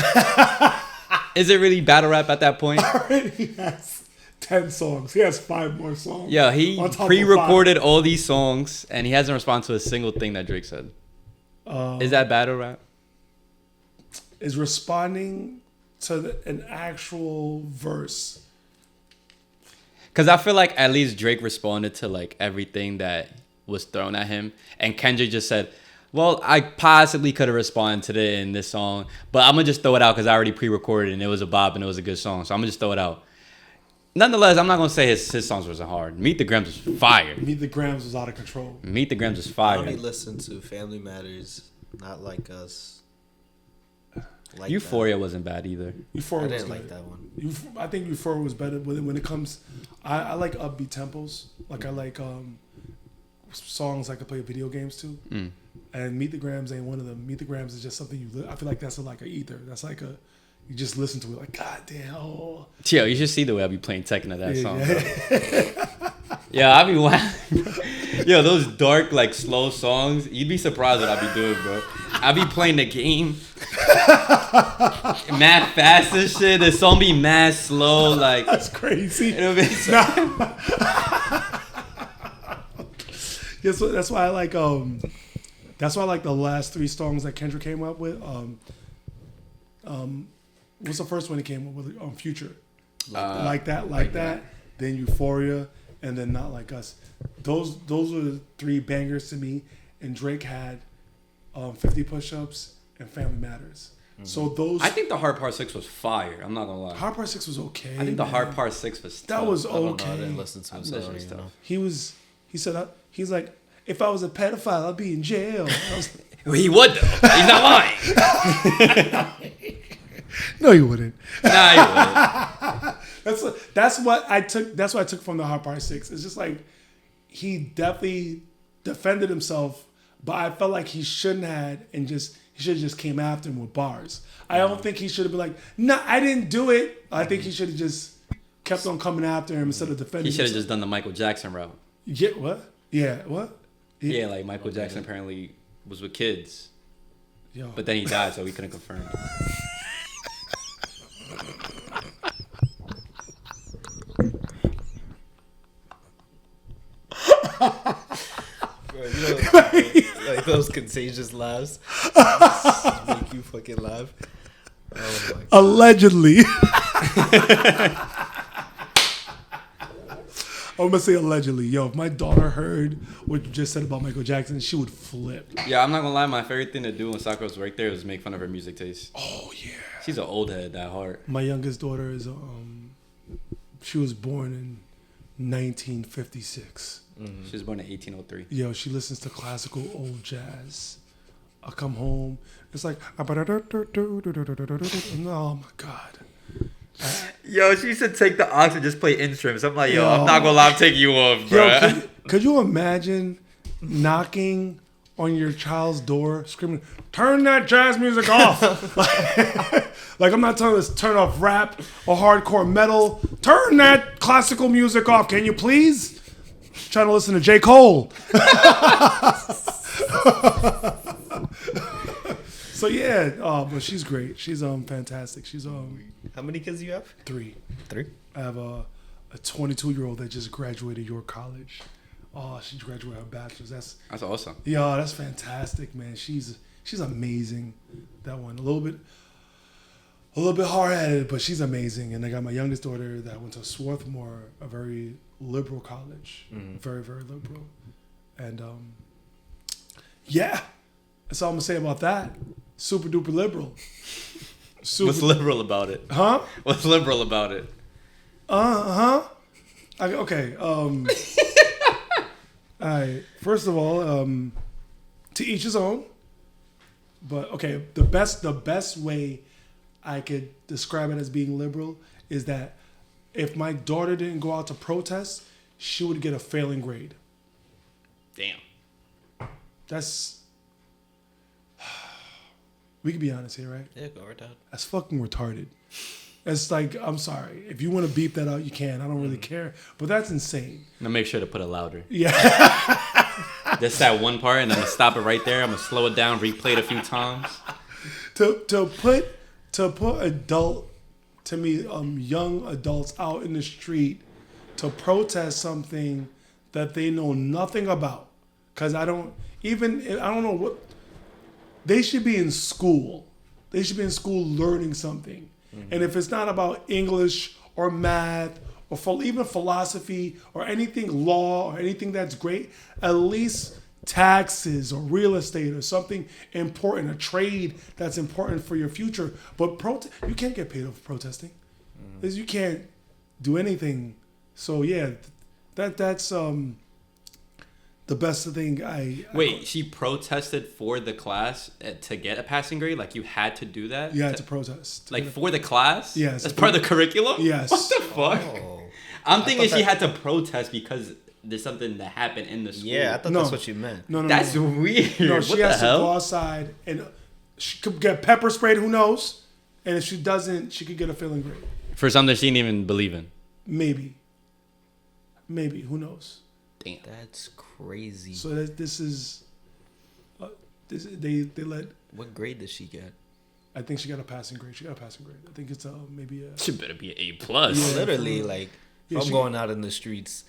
Is it really battle rap at that point? Already has 10 songs. He has 5 more songs. Yeah, he on top of pre-recorded all these songs, and he hasn't responded to a single thing that Drake said. Is that battle rap? Is responding to an actual verse. Because I feel like at least Drake responded to like everything that was thrown at him, and Kendrick just said, "Well, I possibly could have responded to it in this song, but I'm gonna just throw it out because I already pre-recorded and it was a bop and it was a good song, so I'm gonna just throw it out." Nonetheless, I'm not gonna say his songs wasn't hard. Meet the Grams was fire. Meet the Grams was out of control. Meet the Grams was I fire. only listen to Family Matters, Not Like Us. Like Euphoria wasn't bad either. Euphoria I was didn't good. like that one. I think Euphoria was better when it comes. I like upbeat tempos. Like I like songs I could play video games to. And Meet the Grams ain't one of them. Meet the Grams is just something I feel like that's like a ether. That's like You just listen to it like, God damn. Oh. Yo, you should see the way I be playing Tekken to that song. Yeah. Yeah, I be laughing. Yo, those dark, like, slow songs, you'd be surprised what I be doing, bro. I be playing the game mad fast and shit. The song be mad slow, like. That's crazy. It'll be That's why I like that's why I like the last 3 songs that Kendrick came up with. What's the first one he came up with? Future. Like that. Then Euphoria, and then Not Like Us. Those are the 3 bangers to me. And Drake had 50 Push-Ups and Family Matters. Mm-hmm. So those. I think the Hard Part 6 was fire. I'm not gonna lie. Hard Part 6 was okay. I think the Hard Part 6 was. That was okay. I didn't listen to it. So I don't even know. He said he's like, if I was a pedophile, I'd be in jail. He would though. He's not lying. No, you wouldn't. Nah, he wouldn't. That's what I took. That's what I took from the Hard Part 6. It's just like he definitely defended himself, but I felt like he shouldn't have, and he should have just came after him with bars. I don't think he should have been like, "No, I didn't do it." I think he should have just kept on coming after him instead of defending. He should have just done the Michael Jackson route. Yeah. What? Yeah. What? Yeah, like Michael Jackson apparently was with kids, but then he died, so we couldn't confirm. Bro, you know, like those contagious laughs make you fucking laugh. Oh my God. Allegedly. I'm gonna say allegedly. Yo, if my daughter heard what you just said about Michael Jackson, she would flip. Yeah, I'm not gonna lie. My favorite thing to do when Sakura was right there was make fun of her music taste. Oh yeah. She's an old head that hard. My youngest daughter is she was born in 1956. Mm-hmm. She was born in 1803. Yo, she listens to classical old jazz. I come home, it's like, oh my God. Yo, she used to take the aux and just play instruments. I'm like, I'm not gonna lie, I'm taking you off, bro. Yo, could you imagine knocking on your child's door, screaming, "Turn that jazz music off"? like I'm not telling us to turn off rap or hardcore metal. Turn that classical music off, can you please? Trying to listen to J. Cole. So yeah, but she's great. She's fantastic. She's How many kids do you have? 3. 3. I have a 22-year-old that just graduated York College. Oh, she graduated her bachelor's. That's awesome. Yeah, that's fantastic, man. She's amazing. That one a little bit hard-headed, but she's amazing. And I got my youngest daughter that went to Swarthmore, a very liberal college, very, very liberal. And yeah, that's all I'm gonna say about that. Super duper liberal. What's liberal about it? Huh? What's liberal about it? Okay. All right. First of all, to each his own. But okay, the best way I could describe it as being liberal is that if my daughter didn't go out to protest, she would get a failing grade. Damn. That's. We can be honest here, right? Yeah, go right out. That's fucking retarded. It's like, I'm sorry. If you want to beep that out, you can. I don't really care. But that's insane. Now make sure to put it louder. Yeah. Just that one part, and I'm gonna stop it right there. I'm gonna slow it down, replay it a few times. To put young adults out in the street to protest something that they know nothing about. Because I don't know what. They should be in school. They should be in school learning something. Mm-hmm. And if it's not about English or math or even philosophy or anything law or anything that's great, at least taxes or real estate or something important, a trade that's important for your future. But you can't get paid for protesting. Mm-hmm. You can't do anything. So yeah, that's the best thing Wait, she protested for the class to get a passing grade? Like you had to do that? You had to protest. Like for the class? Yes. That's part of the curriculum? Yes. What the fuck? Oh. I'm thinking she had to protest because there's something that happened in the school. Yeah, I thought that's what you meant. No. That's weird. No, what she the has hell? to go outside and she could get pepper sprayed, who knows? And if she doesn't, she could get a failing grade. For something she didn't even believe in. Maybe. Who knows? Damn. That's crazy. So this is, they let. What grade did she get? I think she got a passing grade. I think it's maybe a. She better be an A+. Yeah. Literally, like, Yeah, I'm going out in the streets.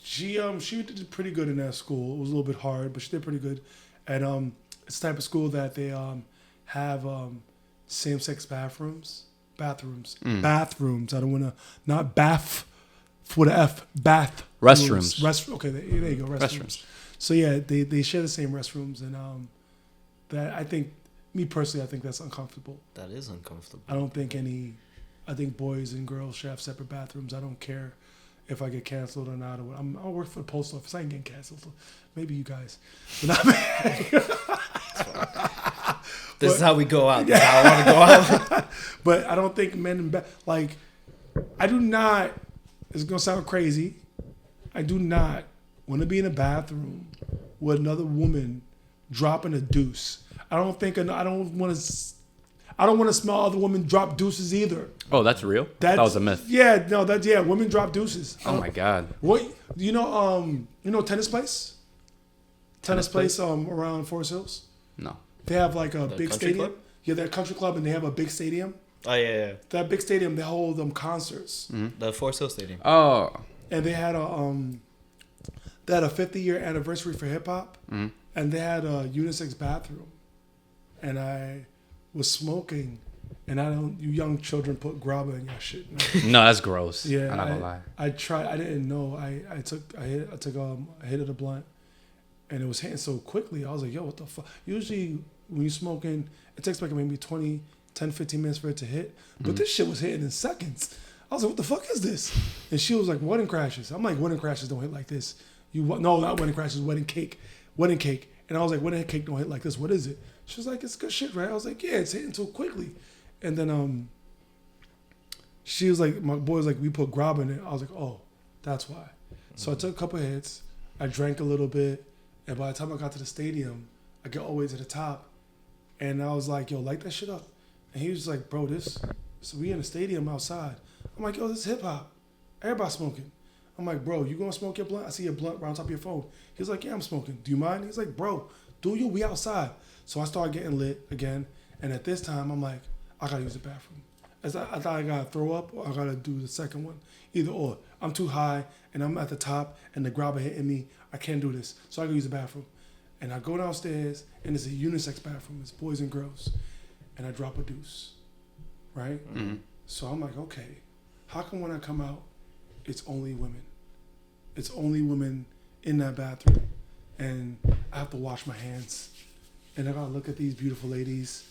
She did pretty good in that school. It was a little bit hard, but she did pretty good. And it's the type of school that they have same-sex bathrooms. I don't want to not bath with an F. Bath Restrooms. Okay, there you go. Restrooms. So yeah, they share the same restrooms, and that I think, me personally, I think that's uncomfortable. That is uncomfortable. I think boys and girls should have separate bathrooms. I don't care if I get canceled or not. I'll work for the post office. I ain't getting canceled. So maybe you guys. But This is how we go out. This is how I want to go out. But I don't think men and like, I do not. It's gonna sound crazy. I do not want to be in a bathroom with another woman dropping a deuce. I don't want to smell other women drop deuces either. Oh, that's real? That was a myth. Yeah, no, women drop deuces. Oh my God. What Tennis Place? Tennis Place around Forest Hills? No. They have like a big stadium. club? Yeah, they're a country club and they have a big stadium. Oh, yeah. That big stadium, they hold concerts. Mm-hmm. The Forest Hill Stadium. Oh. And they had a 50-year anniversary for hip hop, Mm-hmm. and they had a unisex bathroom, and I was smoking, and you young children put grabba in your shit. No, that's gross. Yeah, I'm not gonna lie. I tried. I didn't know. I hit a blunt, and it was hitting so quickly. I was like, yo, what the fuck? Usually when you're smoking, it takes like maybe 10, 15 minutes for it to hit, but this shit was hitting in seconds. I was like, what the fuck is this? And she was like, wedding crashes. I'm like, wedding crashes don't hit like this. No, not wedding crashes, wedding cake. And I was like, wedding cake don't hit like this. What is it? She was like, it's good shit, right? I was like, yeah, it's hitting so quickly. And then she was like, my boy was like, we put grab in it. I was like, oh, that's why. So I took a couple hits. I drank a little bit. And by the time I got to the stadium, I get all the way to the top. And I was like, yo, light that shit up. And he was like, bro, so we in the stadium outside. I'm like, yo, this is hip hop. Everybody smoking. I'm like, bro, you gonna smoke your blunt? I see your blunt right on top of your phone. He's like, yeah, I'm smoking. Do you mind? He's like, bro, do you? We outside. So I started getting lit again. And at this time, I'm like, I gotta use the bathroom. I thought I gotta throw up or I gotta do the second one. Either or. I'm too high and I'm at the top and the grabber hitting me. I can't do this. So I gotta use the bathroom. And I go downstairs and it's a unisex bathroom. It's boys and girls. And I drop a deuce. Right? Mm-hmm. So I'm like, okay, how come when I come out, it's only women? It's only women in that bathroom. And I have to wash my hands. And I gotta look at these beautiful ladies.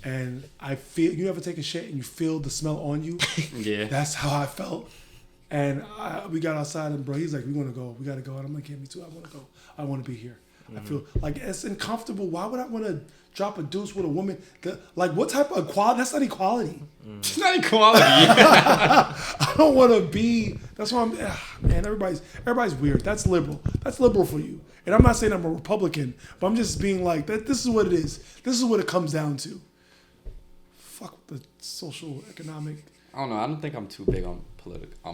And I feel, you ever take a shit and you feel the smell on you? Yeah. That's how I felt. And we got outside and bro, he's like, we gotta go. And I'm like, yeah, me too, I wanna go. I wanna be here. I feel like it's uncomfortable. Why would I wanna drop a deuce with a woman? Like what type of equality? That's not equality. It's not equality. I don't want to be. That's why man. Everybody's weird. That's liberal. That's liberal for you. And I'm not saying I'm a Republican, but I'm just being like that. This is what it is. This is what it comes down to. Fuck the social economic. I don't know. I don't think I'm too big on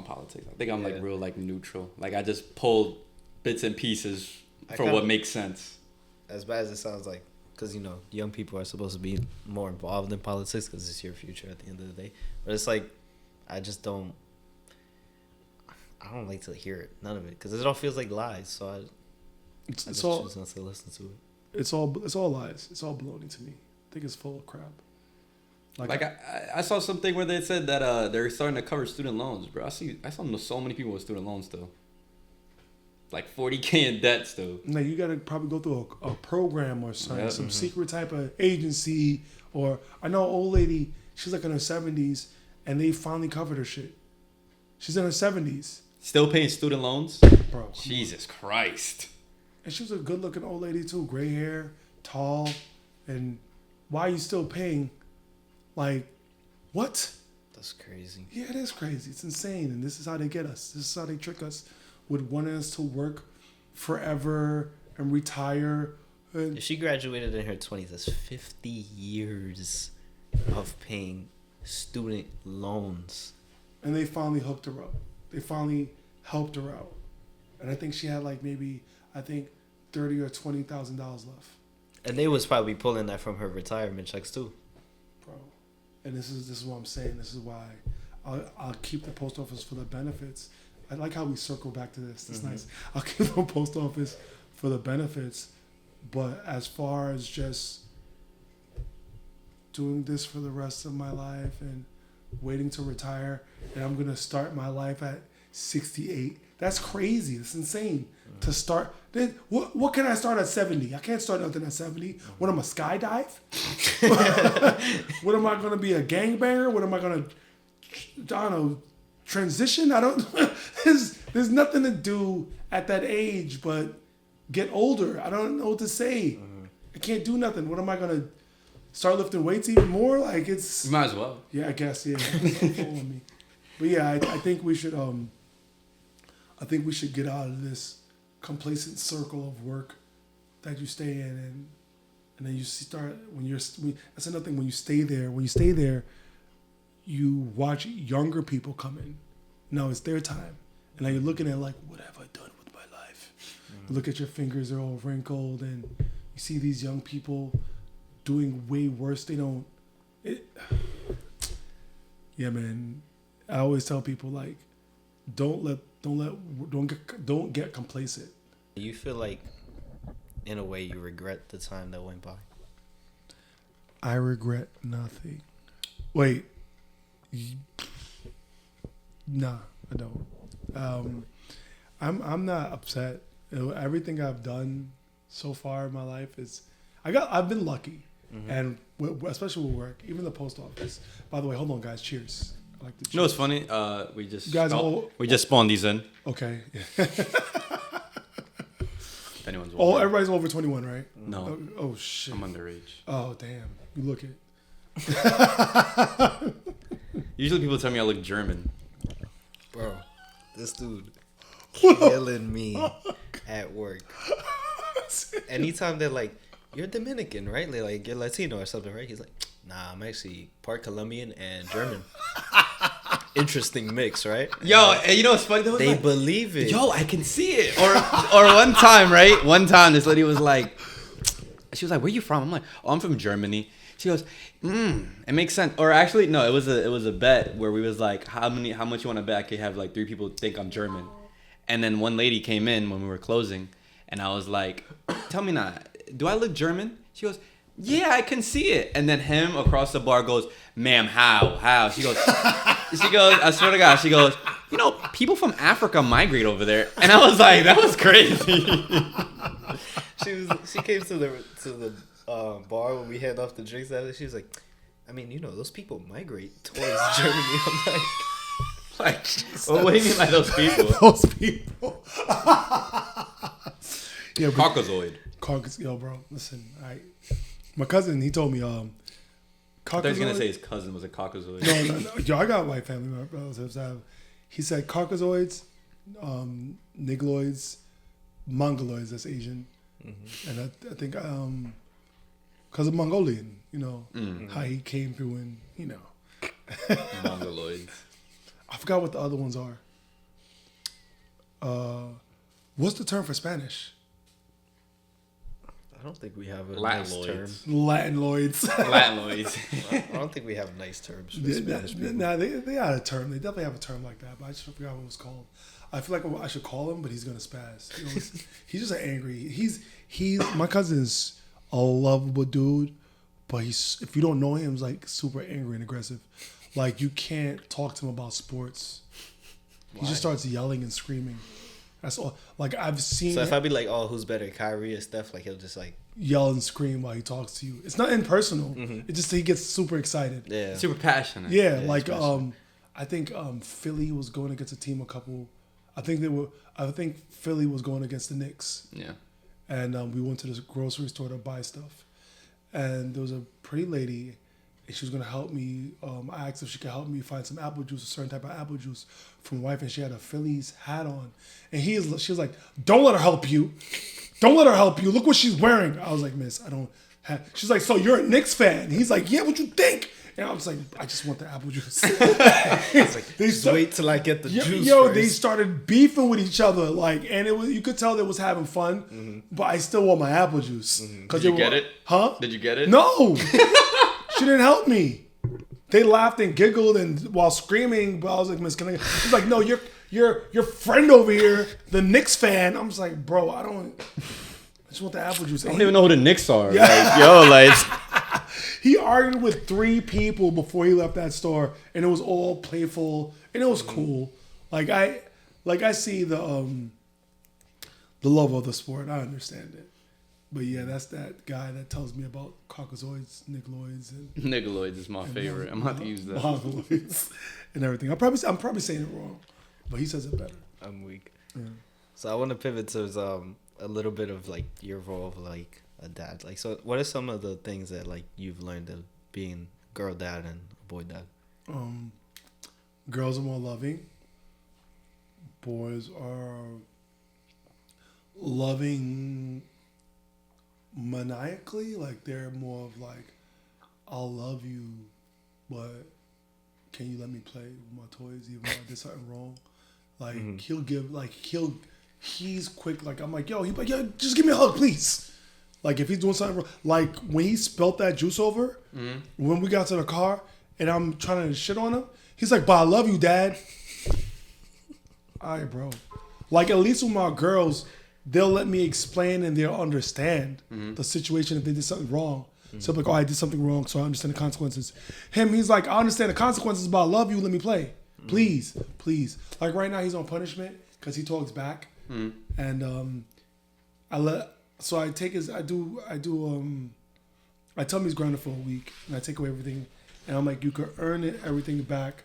politics. I think I'm like real like neutral. Like I just pull bits and pieces for what makes sense. As bad as it sounds like, because young people are supposed to be more involved in politics because it's your future at the end of the day. But it's like, I don't like to hear it, none of it, because it all feels like lies. So I just choose not to listen to it. It's all lies. It's all baloney to me. I think it's full of crap. Like I saw something where they said that they're starting to cover student loans, bro. I saw so many people with student loans still. Like 40K in debt still. Now you gotta probably go through a program or something, some secret type of agency. Or I know an old lady, she's like in her 70s, and they finally covered her shit. She's in her 70s. Still paying student loans? Bro. Jesus Christ. And she was a good looking old lady too, gray hair, tall, and why are you still paying? Like, what? That's crazy. Yeah, it is crazy. It's insane, and this is how they get us. This is how they trick us with wanting us to work forever and retire. And if she graduated in her 20s, that's 50 years of paying student loans. And they finally hooked her up. They finally helped her out. And I think she had like maybe, I think, $30,000 or $20,000 left. And they was probably pulling that from her retirement checks too. Bro. And this is what I'm saying. This is why I'll keep the post office for the benefits. I like how we circle back to this. It's nice. I'll keep the post office for the benefits. But as far as just doing this for the rest of my life and waiting to retire, and I'm going to start my life at 68. That's crazy. That's insane. To start, then what can I start at 70? I can't start nothing at 70. What am I, skydive? What am I going to be, a gangbanger? What am I going to, I don't know, transition? I don't, there's nothing to do at that age but get older. I don't know what to say. I can't do nothing. What am I going to start lifting weights even more? Like it's... You might as well. Yeah, I guess, yeah. Following me. But yeah, I think we should get out of this complacent circle of work that you stay in, and then you start that's another thing. When you stay there, you watch younger people come in. Now it's their time, and now you're looking at like, what have I done with my life? You look at your fingers; they're all wrinkled, and you see these young people doing way worse. Yeah, man. I always tell people like, don't get complacent. You feel like, in a way, you regret the time that went by? I regret nothing. Wait. Nah, I don't. I'm not upset. Everything I've done so far in my life is, I've been lucky, and especially with work, even the post office. By the way, hold on, guys. Cheers. I like the cheers. You know what's funny? We just spawned these in. Okay. If anyone's wondering. Everybody's over 21, right? No. Oh shit. I'm underage. Oh damn. You look it. Usually people tell me I look German. Bro, this dude killing me at work. Anytime they're like, you're Dominican, right? They're like, you're Latino or something, right? He's like, nah, I'm actually part Colombian and German. Interesting mix, right? Yo, and you know what's funny? They believe it. Yo, I can see it. Or one time, right? One time this lady was like, she was like, where you from? I'm like, oh, I'm from Germany. She goes, it makes sense. Or actually, no, it was a bet where we was like, how much you want to bet I could have like 3 people think I'm German. And then one lady came in when we were closing, and I was like, tell me now, do I look German? She goes, yeah, I can see it. And then him across the bar goes, ma'am, how? She goes, I swear to God, she goes, you know, people from Africa migrate over there. And I was like, that was crazy. She came to the bar when we had off the drinks after. She was like, I mean, you know, those people migrate towards Germany. I'm like, well, what do you mean by those people? Those people. Yeah, Caucasoid. Yo, bro, listen, my cousin, he told me, I thought he was going to say his cousin was a Caucasoid. No. Yo, I got white family relatives. He said Caucasoids, Negroids, Mongoloids, that's Asian. And I think, because of Mongolian, you know, how he came through and, you know. Mongoloids. I forgot what the other ones are. What's the term for Spanish? I don't think we have a nice term. Latinoids. I don't think we have nice terms for Spanish people. Nah, they had a term. They definitely have a term like that, but I just forgot what it was called. I feel like I should call him, but he's gonna spaz. You know, he's just an angry. He's my cousin's a lovable dude, but if you don't know him, he's like super angry and aggressive. Like you can't talk to him about sports. Why? He just starts yelling and screaming. That's all. Like I've seen. So if I be like, "Oh, who's better, Kyrie or Steph?" Like he'll just like yell and scream while he talks to you. It's not impersonal. It just he gets super excited. Yeah, super passionate. Yeah, like I think Philly was going against a team I think Philly was going against the Knicks. Yeah. And we went to this grocery store to buy stuff, and there was a pretty lady. And she was gonna help me. I asked if she could help me find some apple juice, a certain type of apple juice from wife, and she had a Phillies hat on. And she was like, "Don't let her help you. Don't let her help you. Look what she's wearing." I was like, "Miss, I don't She's like, so you're a Knicks fan? He's like, yeah, what you think? And I was like, I just want the apple juice. It's like, just wait till I get the juice. Yo, they started beefing with each other, like, and it was, you could tell they was having fun, but I still want my apple juice. Did you get it? Huh? Did you get it? No. She didn't help me. They laughed and giggled and while screaming, but I was like, Miss, can I? She's like, no, your friend over here, the Knicks fan. I'm just like, bro, I just want the apple juice. I don't even know who the Knicks are. Yeah. Like, yo, like. He argued with 3 people before he left that store, and it was all playful and it was cool. Like I see the love of the sport. I understand it. But yeah, that's that guy that tells me about Caucasoids, Nickeloids, and Nickeloids is my favorite. I'm about to use that. Mongoloids and everything. I'm probably saying it wrong, but he says it better. I'm weak. Yeah. So I want to pivot to a little bit of like your role of like a dad. Like, so what are some of the things that like you've learned of being girl dad and boy dad? Girls are more loving. Boys are loving maniacally. Like they're more of like, I'll love you, but can you let me play with my toys even though I did something wrong? Like he'll give like he's quick. Like I'm like, he's like, yo, just give me a hug, please. Like if he's doing something wrong, like when he spilt that juice over, when we got to the car and I'm trying to shit on him, he's like, but I love you, Dad. All right, bro. Like at least with my girls, they'll let me explain and they'll understand the situation if they did something wrong. So I'm like, I did something wrong, so I understand the consequences. He's like, I understand the consequences, but I love you, let me play. Please. Like right now he's on punishment because he talks back. And I take his, I tell him he's grounded for a week and I take away everything. And I'm like, you could earn everything back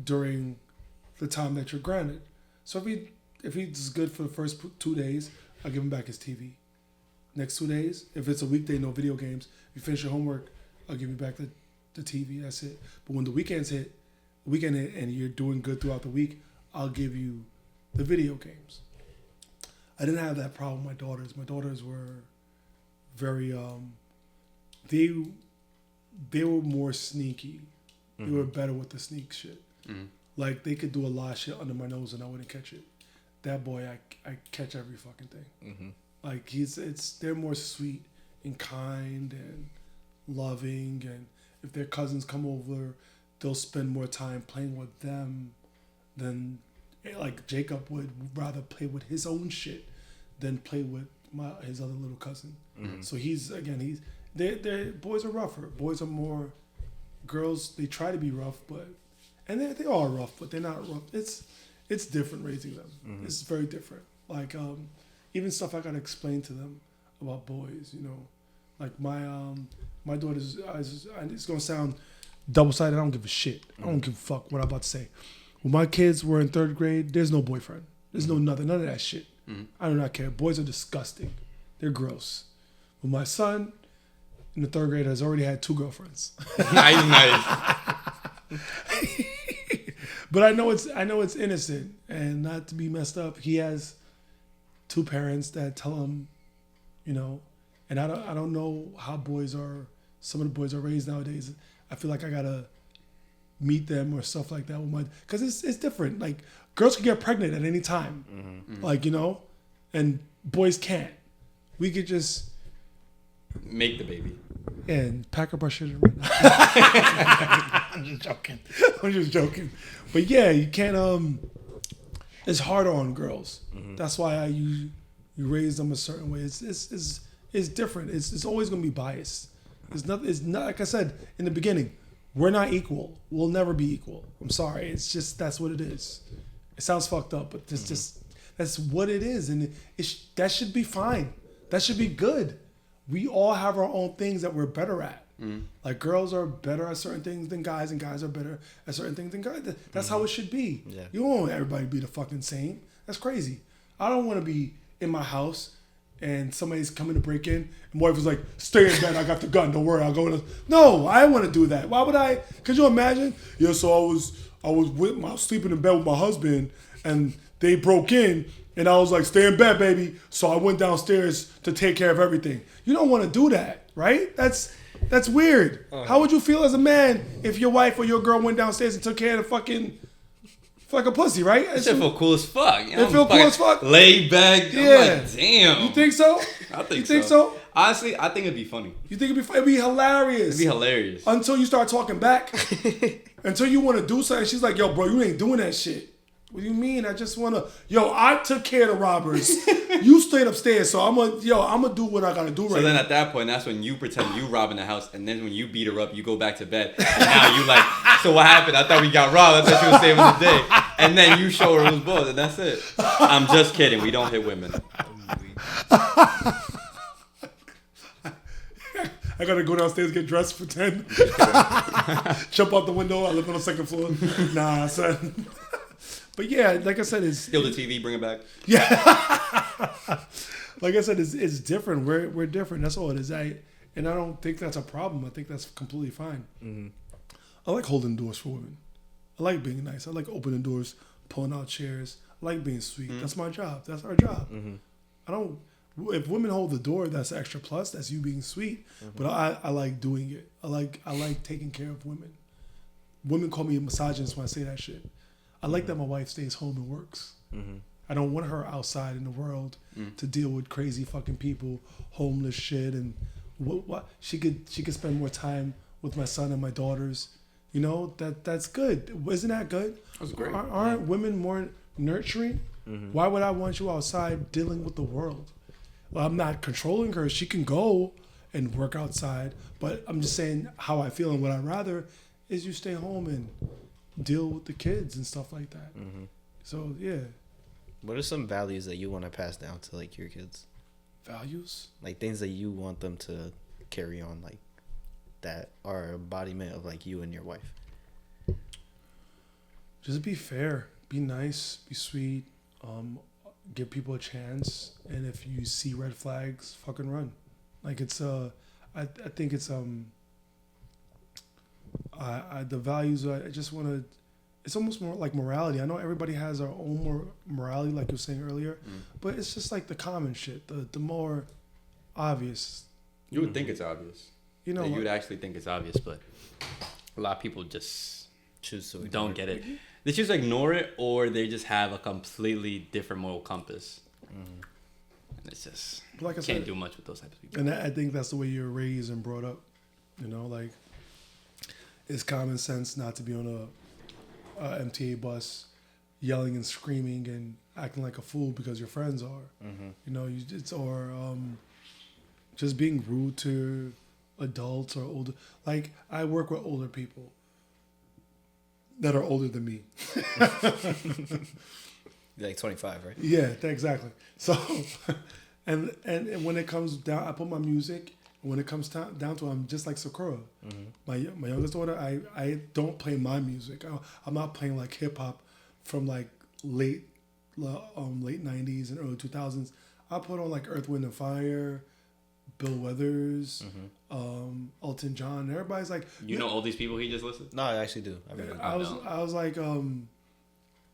during the time that you're grounded. So if he's good for the first 2 days, I'll give him back his TV. Next 2 days, if it's a weekday, no video games. If you finish your homework, I'll give you back the TV. That's it. But when the weekend hit, and you're doing good throughout the week, I'll give you the video games. I didn't have that problem with my daughters. My daughters were very, they were more sneaky. They were better with the sneak shit. Like they could do a lot of shit under my nose and I wouldn't catch it. That boy, I catch every fucking thing. Like they're more sweet and kind and loving, and if their cousins come over, they'll spend more time playing with them than like Jacob would rather play with his own shit than play with his other little cousin. So they're boys are rougher. Boys are more, girls they try to be rough, and they are rough, but they're not rough. It's different raising them. It's very different. Like even stuff I gotta explain to them about boys, you know. Like my daughter's, it's gonna sound double-sided. I don't give a shit. I don't give a fuck what I'm about to say. When my kids were in 3rd grade, there's no boyfriend. There's no nothing, none of that shit. I do not care. Boys are disgusting. They're gross. But my son in the 3rd grade has already had 2 girlfriends. Nice. But I know it's innocent and not to be messed up. He has 2 parents that tell him, you know, and I don't know how some of the boys are raised nowadays. I feel like I gotta meet them or stuff like that with because it's different. Like girls can get pregnant at any time, like, you know, and boys can't. We could just make the baby and pack up our shit and run. I'm just joking. But yeah, you can't. It's harder on girls. That's why you raise them a certain way. It's different. It's always gonna be biased. It's not like I said in the beginning. We're not equal. We'll never be equal. I'm sorry. It's just that's what it is. It sounds fucked up, but that's what it is, and that should be fine. That should be good. We all have our own things that we're better at. Like girls are better at certain things than guys, and guys are better at certain things than guys. That's how it should be. Yeah. You don't want everybody to be the fucking same. That's crazy. I don't want to be in my house and somebody's coming to break in, and my wife was like, stay in bed, I got the gun, don't worry, I'll go in. No, I want to do that. Why would I? Could you imagine? Yeah, so I was sleeping in bed with my husband, and they broke in, And I was like, stay in bed, baby. So I went downstairs to take care of everything. You don't want to do that, right? That's weird. How would you feel as a man if your wife or your girl went downstairs and took care of the fucking pussy, right? That shit feel cool as fuck. You know, it feel cool as fuck? Laid back. Yeah. I'm like, damn. You think so? I think You think so? Honestly, I think it'd be funny. You think it'd be hilarious? It'd be hilarious. Until you start talking back. Until you want to do something. She's like, yo, bro, you ain't doing that shit. What do you mean? I just want to... Yo, I took care of the robbers. You stayed upstairs, so I'm going to do what I got to do right now. So then at that point, that's when you pretend you robbing the house, and then when you beat her up, you go back to bed. And now you like, so what happened? I thought we got robbed. I thought she was saving the day. And then you show her who's boss, and that's it. I'm just kidding. We don't hit women. I got to go downstairs, get dressed, pretend. Jump out the window. I live on the second floor. Nah, son. But yeah, like I said, it's... Steal the TV, bring it back. Yeah. Like I said, it's different. We're different. That's all it is. And I don't think that's a problem. I think that's completely fine. Mm-hmm. I like holding doors for women. I like being nice. I like opening doors, pulling out chairs. I like being sweet. Mm-hmm. That's my job. That's our job. Mm-hmm. I don't... If women hold the door, that's an extra plus. That's you being sweet. Mm-hmm. But I like doing it. I like taking care of women. Women call me a misogynist when I say that shit. I like that my wife stays home and works. Mm-hmm. I don't want her outside in the world to deal with crazy fucking people, homeless shit, and what she could spend more time with my son and my daughters. You know, that's good. Isn't that good? That's great. Aren't women more nurturing? Mm-hmm. Why would I want you outside dealing with the world? Well, I'm not controlling her. She can go and work outside, but I'm just saying how I feel, and what I'd rather is you stay home and deal with the kids and stuff like that. Mm-hmm. So yeah. What are some values that you want to pass down to like your kids? Values? Like things that you want them to carry on, like that are embodiment of like you and your wife. Just be fair, be nice, be sweet, give people a chance, and if you see red flags, fucking run. Like it's I think it's the values I just want to. It's almost more like morality. I know everybody has our own morality, like you were saying earlier, but it's just like the common shit, the more obvious. You would think it's obvious. You know, you would actually think it's obvious, but a lot of people just choose to don't get it. They choose to ignore it, or they just have a completely different moral compass. And it's just like I can't said, do much with those types of people. And I think that's the way you're raised and brought up. You know, like it's common sense not to be on a MTA bus yelling and screaming and acting like a fool because your friends are. Mm-hmm. You know, just being rude to adults or older. Like I work with older people that are older than me. You're like 25, right? Yeah, exactly. So, and when it comes down, I put my music. When it comes down to it, I'm just like Sakura. Mm-hmm. My youngest daughter, I don't play my music. I'm not playing like hip hop from like late 90s and early 2000s. I put on like Earth, Wind and Fire, Bill Withers, Elton John. Everybody's like, you know all these people he just listed? No, I actually do. I was like,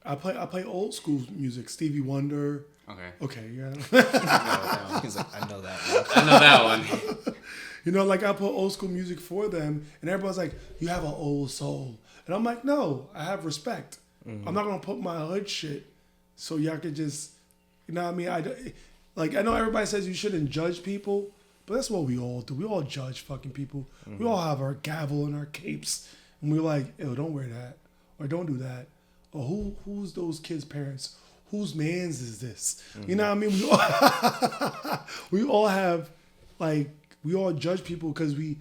I play old school music, Stevie Wonder. Okay, yeah. He's like, I know that one. I know that one. You know, like I put old school music for them, and everybody's like, "You have an old soul," and I'm like, "No, I have respect. I'm not gonna put my hood shit so y'all could just, you know what I mean? I know everybody says you shouldn't judge people, but that's what we all do. We all judge fucking people. We all have our gavel and our capes, and we're like, "Ew, don't wear that, or don't do that, or who's those kids' parents? Whose man's is this?" You know what I mean? We all have, like, we all judge people because we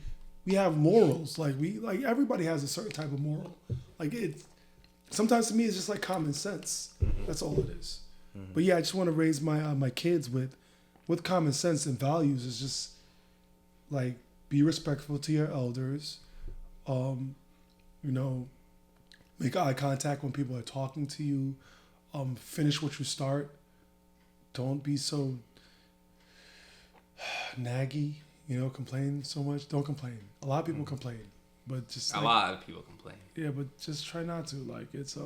have morals. Like everybody has a certain type of moral. Like sometimes to me it's just like common sense. That's all it is. But yeah, I just want to raise my kids with common sense and values. Is just like be respectful to your elders. You know, make eye contact when people are talking to you. Finish what you start. Don't be so naggy, you know, complain so much. Don't complain. A lot of people complain, but just a lot of people complain. Yeah, but just try not to. Like it's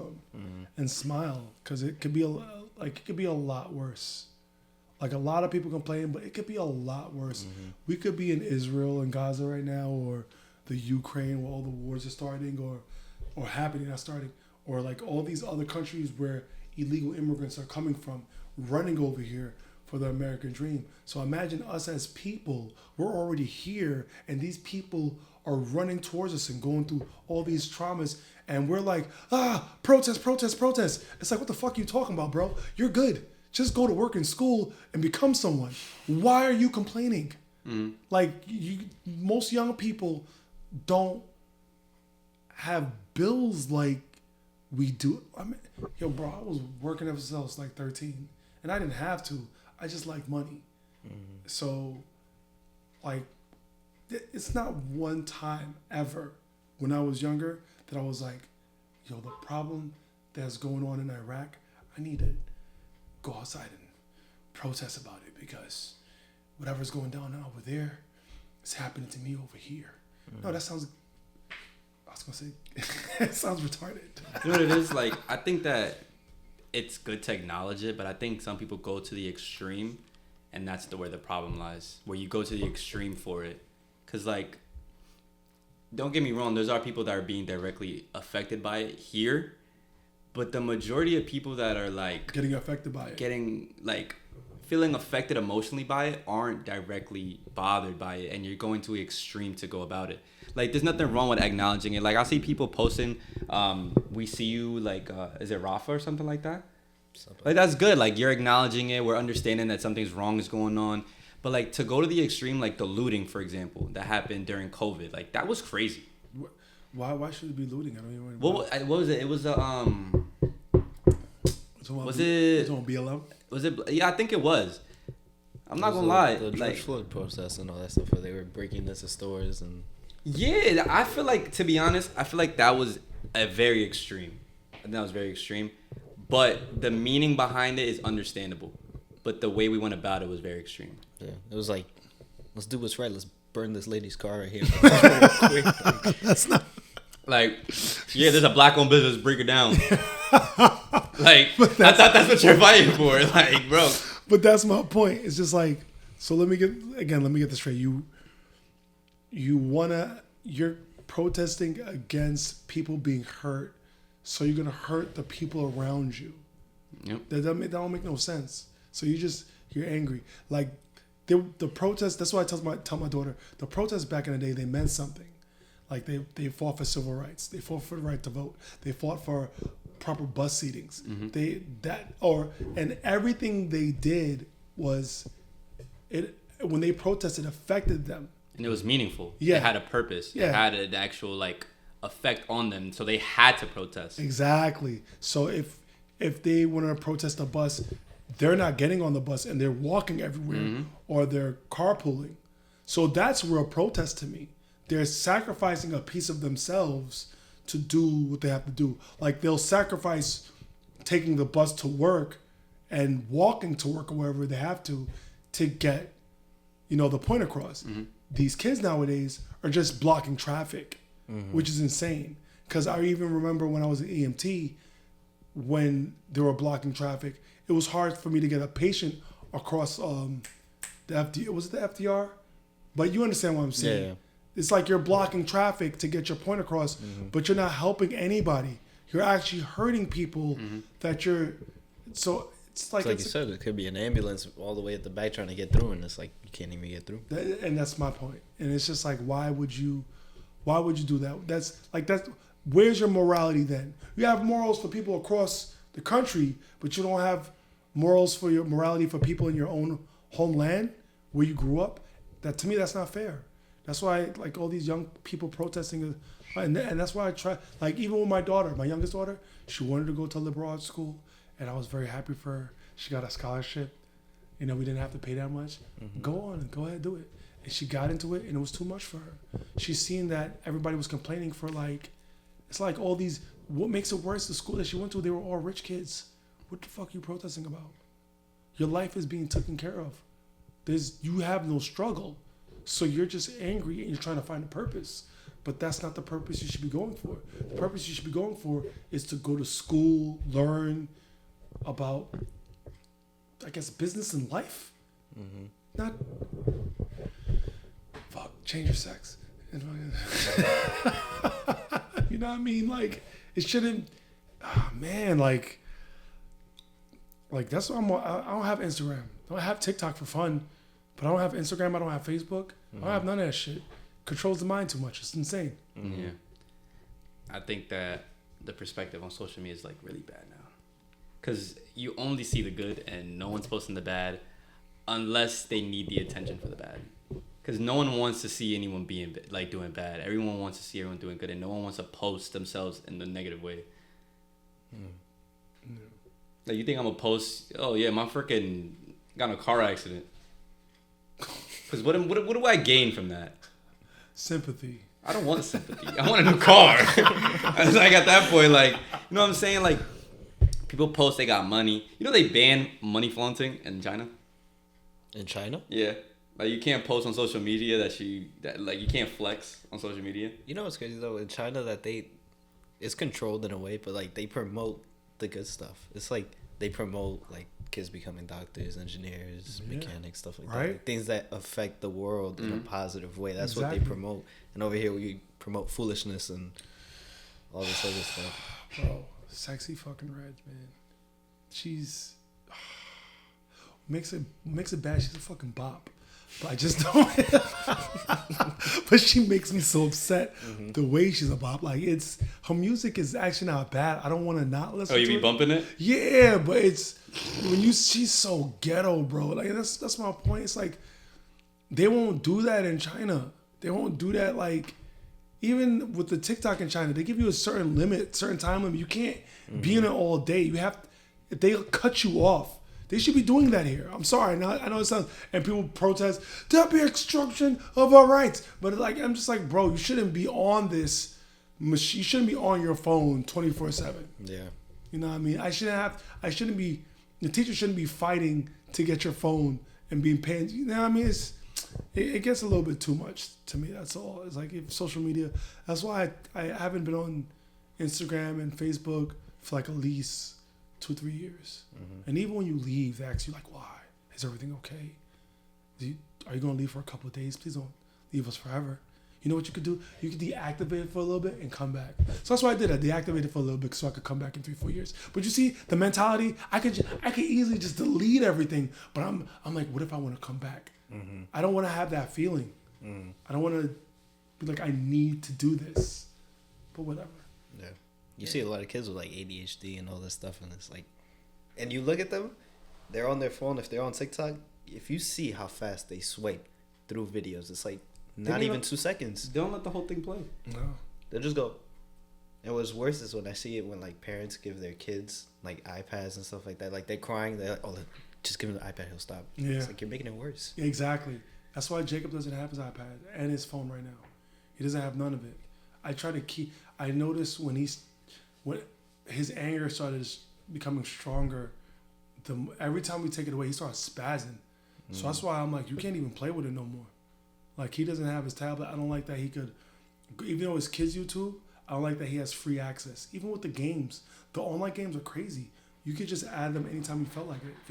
and smile, because it could be like it could be a lot worse. Like a lot of people complain, but it could be a lot worse. We could be in Israel and Gaza right now, or the Ukraine where all the wars are starting, or happening, not starting, or like all these other countries where illegal immigrants are coming from, running over here for the American dream. So imagine us as people, we're already here, and these people are running towards us and going through all these traumas, and we're like, protest, protest, protest. It's like, what the fuck are you talking about, bro? You're good. Just go to work in school and become someone. Why are you complaining? Like, most young people don't have bills like we do. I mean, yo, bro, I was working ever since I was like 13, and I didn't have to. I just like money. So, like, it's not one time ever when I was younger that I was like, yo, the problem that's going on in Iraq, I need to go outside and protest about it because whatever's going down over there is happening to me over here. No, that sounds, I was going to say, it sounds retarded. You know what it is? Like, I think that it's good to acknowledge it, but I think some people go to the extreme, and that's where the problem lies, where you go to the extreme for it. Because, like, don't get me wrong, those are people that are being directly affected by it here, but the majority of people that are, like... Getting affected by it. Feeling affected emotionally by it aren't directly bothered by it, and you're going to an extreme to go about it. Like, there's nothing wrong with acknowledging it. Like, I see people posting, we see you, like, is it Rafa or something like that? Like, that's good. Like, you're acknowledging it. We're understanding that something's wrong is going on. But, like, to go to the extreme, like the looting, for example, that happened during COVID, like, that was crazy. Why should it be looting? I don't even know. What was it? It was, was it... It's on BLM? Was it? Yeah, I think it was. I'm not gonna lie. The George Floyd protests and all that stuff where they were breaking into stores and... Yeah, I feel like, to be honest, I feel like that was a very extreme. I think that was very extreme. But the meaning behind it is understandable. But the way we went about it was very extreme. Yeah, it was like, let's do what's right. Let's burn this lady's car right here. That's not... Like, yeah, there's a black-owned business, break it down. Like, I thought that's what you're fighting for. Like, bro. But that's my point. It's just like, so let me get this straight. You're protesting against people being hurt, so you're gonna hurt the people around you. Yep. That don't make no sense. So you're angry. Like the protest. That's why I tell my daughter, the protests back in the day, they meant something. Like they fought for civil rights. They fought for the right to vote. They fought for proper bus seatings. And everything they did was it when they protested affected them. And it was meaningful. Yeah. It had a purpose. Yeah. It had an actual like effect on them. So they had to protest. Exactly. So if they want to protest a bus, they're not getting on the bus and they're walking everywhere or they're carpooling. So that's real protest to me. They're sacrificing a piece of themselves to do what they have to do. Like they'll sacrifice taking the bus to work and walking to work or wherever they have to get, the point across. These kids nowadays are just blocking traffic, which is insane. Because I even remember when I was an EMT, when they were blocking traffic, it was hard for me to get a patient across the FDR. Was it the FDR? But you understand what I'm saying. Yeah. It's like you're blocking traffic to get your point across, but you're not helping anybody. You're actually hurting people that you're... So it's like you said, it could be an ambulance all the way at the back trying to get through, and it's like you can't even get through. And that's my point. And it's just like, why would you do that? That's where's your morality then? You have morals for people across the country, but you don't have morals for your morality for people in your own homeland where you grew up. That to me, that's not fair. That's why like all these young people protesting, and that's why I try. Like even with my daughter, my youngest daughter, she wanted to go to a liberal arts school, and I was very happy for her. She got a scholarship. We didn't have to pay that much. Go ahead, do it. And she got into it, and it was too much for her. She's seen that everybody was complaining for it's like all these. What makes it worse? The school that she went to, they were all rich kids. What the fuck are you protesting about? Your life is being taken care of. You have no struggle. So you're just angry and you're trying to find a purpose. But that's not the purpose you should be going for. The purpose you should be going for is to go to school, learn about I guess, business and life. Mm-hmm. Not fuck, change your sex. You know what I mean? Like, it shouldn't. Oh, man, like that's what I don't have Instagram. I don't have TikTok for fun, but I don't have Instagram. I don't have Facebook. I don't have none of that shit. Controls the mind too much. It's insane. Mm-hmm. Yeah. I think that the perspective on social media is like really bad now, because you only see the good and no one's posting the bad, unless they need the attention for the bad. Because no one wants to see anyone being like doing bad. Everyone wants to see everyone doing good, and no one wants to post themselves in the negative way. Like, you think I'm gonna post? Oh yeah, my freaking got in a car accident. Because what do I gain from that? Sympathy. I don't want sympathy. I want a new car. It's like at that point, like, you know what I'm saying? Like, people post they got money. You know they ban money flaunting in China. In China? Yeah. Like, you can't post on social media that you can't flex on social media. You know what's crazy though? In China, that it's controlled in a way, but like they promote the good stuff. It's like they promote like kids becoming doctors, engineers, mechanics, stuff like that. Like, things that affect the world in a positive way. That's what they promote. And over here, we promote foolishness and all this other stuff. Bro, sexy fucking Reg, man. She's makes it bad. She's a fucking bop. But I just don't. But she makes me so upset the way she's a bop. Like, her music is actually not bad. I don't want to not listen to it. Oh, you be bumping it? Yeah, but it's she's so ghetto, bro. Like, that's my point. It's like they won't do that in China. They won't do that. Like, even with the TikTok in China, they give you a certain time limit. You can't be in it all day. They'll cut you off. They should be doing that here. I'm sorry. I know it sounds, and people protest, there'll be obstruction of our rights. But like, I'm just like, bro, you shouldn't be on this machine. You shouldn't be on your phone 24/7. Yeah. You know what I mean? The teacher shouldn't be fighting to get your phone and being paid. You know what I mean? It gets a little bit too much to me. That's all. It's like, if social media, that's why I haven't been on Instagram and Facebook for like at least 2-3 years. And even when you leave, they ask you like, why? Is everything okay? Are you going to leave for a couple of days? Please don't leave us forever. You know what you could do? You could deactivate it for a little bit and come back. So that's what I did. I deactivated it for a little bit so I could come back in 3-4 years. But you see, the mentality, I could easily just delete everything. But I'm like, what if I want to come back? I don't want to have that feeling. I don't want to be like, I need to do this. But whatever. Yeah. You see a lot of kids with like ADHD and all this stuff, and it's like, and you look at them, they're on their phone. If they're on TikTok, if you see how fast they swipe through videos, it's like not even 2 seconds. They don't let the whole thing play. No. They'll just go. And what's worse is when I see it when like parents give their kids like iPads and stuff like that. Like, they're crying, they're like, oh, just give him the iPad, he'll stop. Yeah. It's like, you're making it worse. Yeah, exactly. That's why Jacob doesn't have his iPad and his phone right now. He doesn't have none of it. I noticed when his anger started becoming stronger, every time we take it away, he starts spazzing. So that's why I'm like, you can't even play with it no more. Like, he doesn't have his tablet. I don't like that he could, even though it's kids YouTube, I don't like that he has free access. Even with the games, the online games are crazy. You could just add them anytime you feel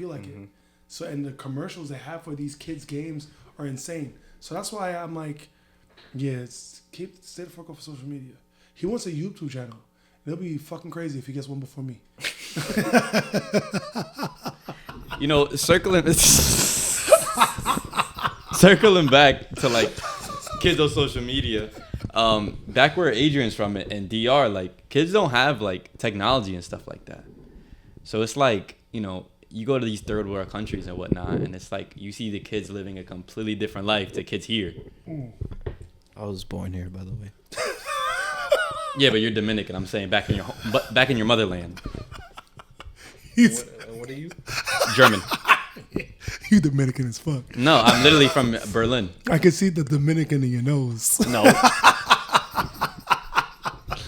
like it. So, and the commercials they have for these kids' games are insane. So that's why I'm like, yeah, stay the fuck off of social media. He wants a YouTube channel. It'll be fucking crazy if he gets one before me. You know, circling back to like kids on social media, back where Adrian's from in DR, like, kids don't have like technology and stuff like that. So it's like, you know, you go to these third world countries and whatnot, and it's like you see the kids living a completely different life to kids here. I was born here, by the way. Yeah, but you're Dominican. I'm saying back in your motherland. What are you? German. You Dominican as fuck. No, I'm literally from Berlin. I can see the Dominican in your nose. No.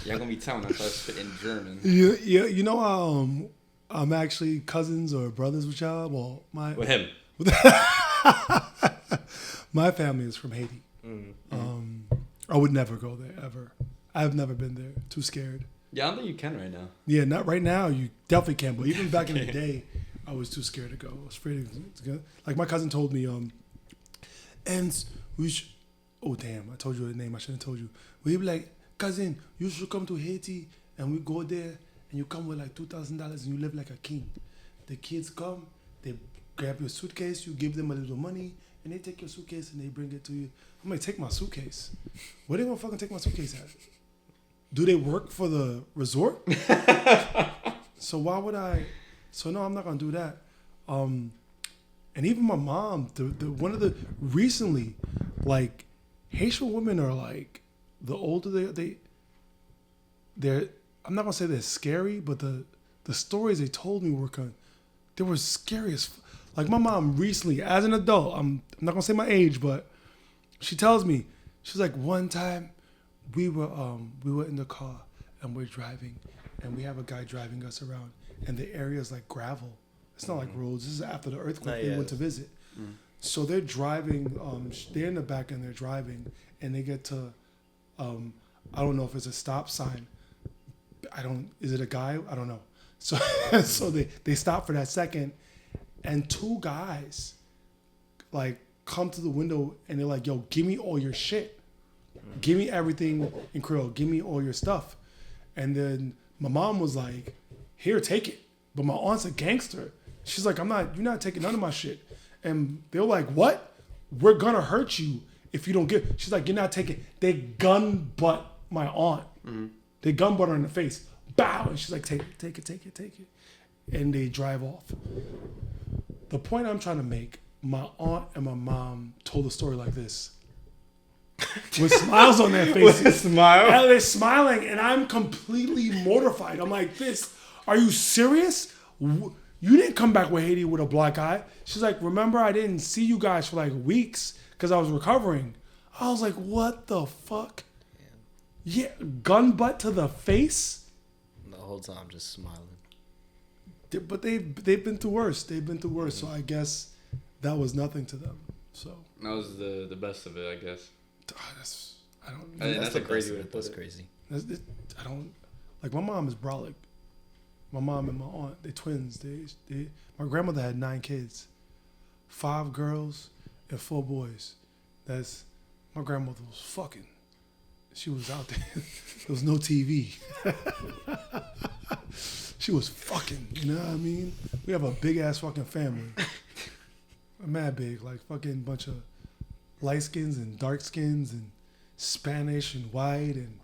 Y'all gonna be telling us I spit in German. You know, I'm actually cousins or brothers with y'all. Well, with him. My family is from Haiti. I would never go there ever. I've never been there. Too scared. Yeah, I don't think you can right now. Yeah, not right now. You definitely can. But even back in the day, I was too scared to go. I was afraid to go. Like my cousin told me, and we should. Oh damn! I told you the name. I shouldn't have told you. We be like, cousin, you should come to Haiti, and we go there, and you come with like $2,000, and you live like a king. The kids come, they grab your suitcase, you give them a little money, and they take your suitcase and they bring it to you. I'm like, take my suitcase. Where they gonna fucking take my suitcase at? Do they work for the resort? So why would I? So no, I'm not gonna do that. And even my mom, one of the recently, like Haitian women are like, the older they're. I'm not gonna say they're scary, but the stories they told me they were scary as. Like my mom recently, as an adult, I'm not gonna say my age, but she tells me, she's like, one time we were in the car and we're driving, and we have a guy driving us around, and the area is like gravel. It's not like roads. This is after the earthquake they went to visit. So they're driving. They're in the back and they're driving, and they get to, I don't know if it's a stop sign. Is it a guy? I don't know. So so they stop for that second, and two guys like come to the window and they're like, yo, give me all your shit. Give me everything in Creole. Give me all your stuff. And then my mom was like, here, take it. But my aunt's a gangster. She's like, you're not taking none of my shit. And they were like, what? We're gonna hurt you if you don't give. She's like, you're not taking. They gun butt my aunt. They gun butt her in the face. Bow. And she's like, take it. And they drive off. The point I'm trying to make, my aunt and my mom told the story like this. With smiles on their faces. With a smile? And they're smiling, and I'm completely mortified. I'm like, are you serious? You didn't come back with Haiti with a black eye. She's like, remember, I didn't see you guys for like weeks because I was recovering. I was like, what the fuck? Yeah, gun butt to the face? The whole time just smiling. But they've been through worse. So I guess that was nothing to them. So that was the best of it, I guess. That's a crazy way to put That's it. crazy. I don't like. My mom is brolic. My mom and my aunt, they're twins. My grandmother had 9 kids, 5 girls and 4 boys. My grandmother was fucking. She was out there. There was no TV. She was fucking. You know what I mean? We have a big ass fucking family. Mad big, like fucking bunch of light skins and dark skins and Spanish and white, and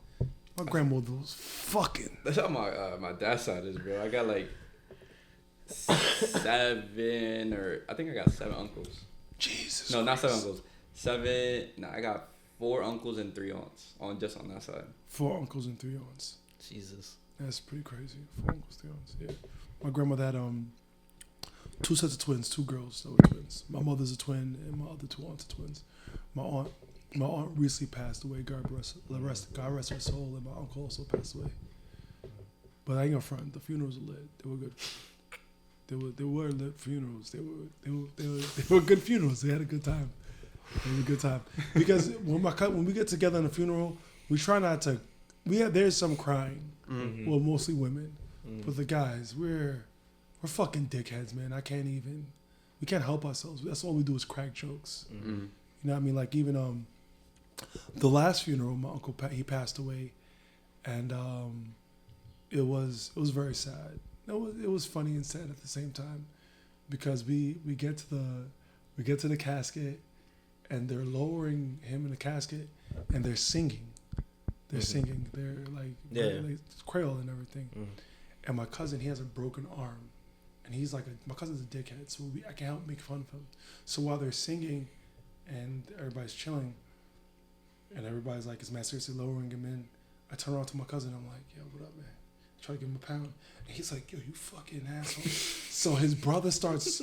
my grandmother was fucking. That's how my dad's side is, bro. I got like 7, or I think I got 7 uncles. Jesus. No, not Christ. 7 uncles. 7. No, I got 4 uncles and 3 aunts on that side. 4 uncles and 3 aunts. Jesus. That's pretty crazy. 4 uncles, 3 aunts. Yeah. My grandmother had 2 sets of twins, 2 girls that were twins. My mother's a twin, and my other 2 aunts are twins. My aunt recently passed away. God rest her soul, and my uncle also passed away. But I ain't gonna front. The funerals were lit. They were good. They were lit funerals. They were good funerals. They had a good time. Because when we get together in a funeral, we try not to. There's some crying. Mm-hmm. Well, mostly women, but the guys, we're fucking dickheads, man. We can't help ourselves. That's all we do is crack jokes. Mm-hmm. You know what I mean? Like even the last funeral, my uncle he passed away, and it was very sad. It was funny and sad at the same time, because we get to the casket, and they're lowering him in the casket, and they're singing. They're singing. They're like Creole and everything. Mm-hmm. And my cousin, he has a broken arm, and he's like my cousin's a dickhead, so I can't help make fun of him. So while they're singing, and everybody's chilling, and everybody's like, "Is man seriously lowering him in?" I turn around to my cousin. I'm like, "Yo, what up, man?" I try to give him a pound, and he's like, "Yo, you fucking asshole." So his brother starts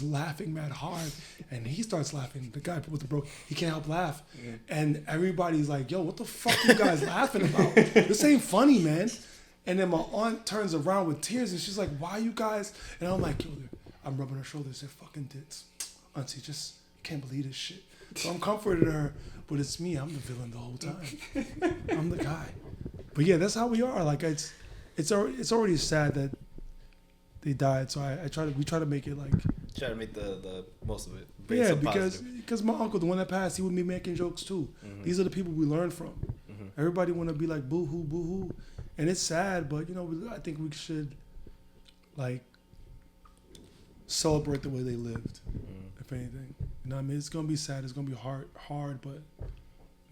laughing mad hard, and he starts laughing. The guy with the broke, he can't help laugh, and everybody's like, "Yo, what the fuck you guys laughing about? This ain't funny, man." And then my aunt turns around with tears, and she's like, "Why you guys?" And I'm like, "Yo," I'm rubbing her shoulders. They're fucking dicks, auntie. Just can't believe this shit. So I'm comforting her, but it's me. I'm the villain the whole time. I'm the guy. But yeah, that's how we are. Like it's already sad that they died. So we try to make it like. Try to make the most of it. Yeah, because my uncle, the one that passed, he would be making jokes too. Mm-hmm. These are the people we learn from. Mm-hmm. Everybody want to be like boo hoo, and it's sad, but I think we should like celebrate the way they lived. If anything, I mean, it's gonna be sad. It's gonna be hard, but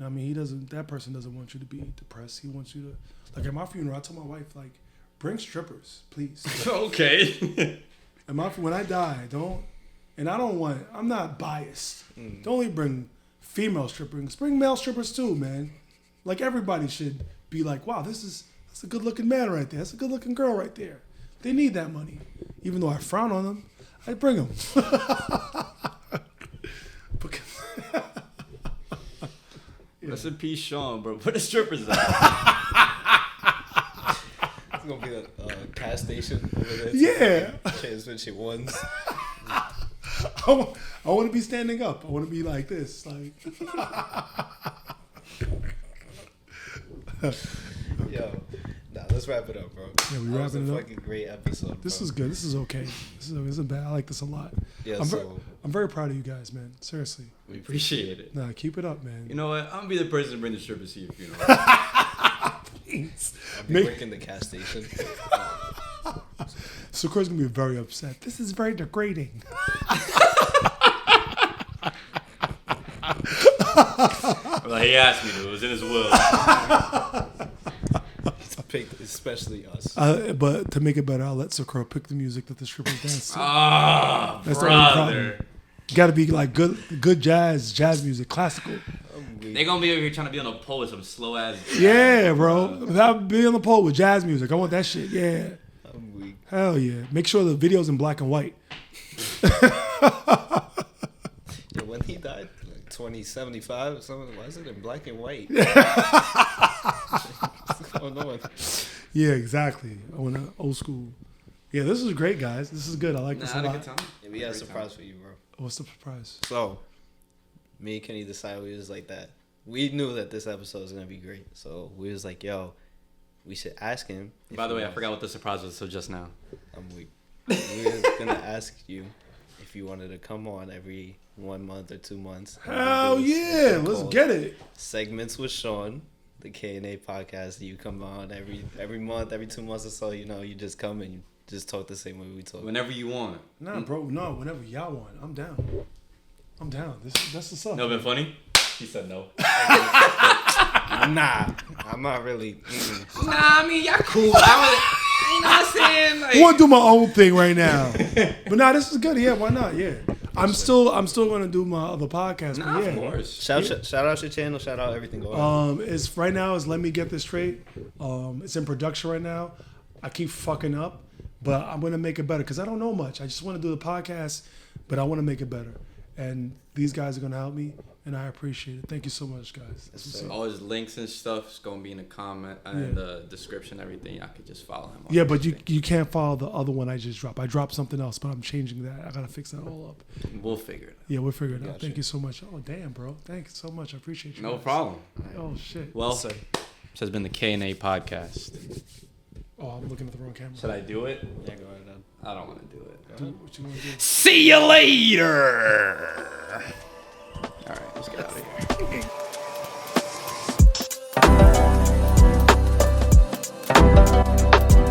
I mean, that person doesn't want you to be depressed. He wants you to, like at my funeral, I told my wife, like, bring strippers, please. Okay. When I die, I'm not biased. Don't only bring female strippers, bring male strippers too, man. Like everybody should be like, wow, that's a good looking man right there. That's a good looking girl right there. They need that money. Even though I frown on them, I bring them. Rest in peace, Shawn, bro. Put the strippers out. It's gonna be a gas station over there. Yeah. Transmission ones. I want to be standing up. I want to be like this, like. Yo, let's wrap it up, bro. Yeah, we wrapping it up. Fucking great episode. Bro. This is good. This is okay. This isn't bad. I like this a lot. Yeah, I'm very proud of you guys, man. Seriously. We appreciate it. Nah, keep it up, man. You know what? I'm gonna be the person to bring the strippers to your funeral. Please. I'll be working the gas station. So Chris gonna be very upset. This is very degrading. Like he asked me to. It was in his will. Especially us. But to make it better, I'll let Sakura pick the music that the strippers dance to. That's the only problem. You gotta be like good jazz music, classical. They gonna be over here trying to be on a pole with some slow ass. Yeah, bro. Without being on the pole with jazz music, I want that shit. Yeah. I'm weak. Hell yeah. Make sure the video's in black and white. Yeah, when he died, like 2075 or something, why is it in black and white? What's going on? Yeah, exactly. I want an old school. Yeah, this is great, guys. This is good. I like this a lot. Yeah, we got a surprise for you, bro. What's the surprise? So, me and Kenny decided we was like that. We knew that this episode was gonna be great, so we was like, "Yo, we should ask him." By the way, I forgot what the surprise was. So just now, I'm weak. We were gonna ask you if you wanted to come on every 1 month or 2 months. Hell yeah, let's get it. Segments with Shawn, the K&A podcast. You come on every month, every 2 months or so. You just come and you just talk the same way we talk. Whenever you want. Nah, bro. No, whenever y'all want. I'm down. That's what's up. No, been funny? He said no. Nah, I'm not really. Mm-mm. Nah, I mean, y'all cool. You know what I'm saying? Like, I want to do my own thing right now. But nah, this is good. Yeah, why not? Yeah. I'm still gonna do my other podcast. Nah, but yeah. of course. Shout out your channel. Shout out everything going on. It's right now is Let Me Get This Straight. It's in production right now. I keep fucking up, but I'm gonna make it better because I don't know much. I just want to do the podcast, but I want to make it better. And these guys are gonna help me, and I appreciate it. Thank you so much, guys. All his links and stuff is gonna be in the comment and the description. Everything. I could just follow him. Yeah, but you can't follow the other one I just dropped. I dropped something else, but I'm changing that. I gotta fix that all up. We'll figure it out. Yeah, we'll figure it out. Thank you so much. Oh damn, bro. Thanks so much. I appreciate you. No guys. problem. Oh shit. Well, this has been the K&A podcast. Oh, I'm looking at the wrong camera. Should I do it? Yeah, go ahead. Then. I don't want to do it. What you wanna do? See you later. All right, let's get out of here.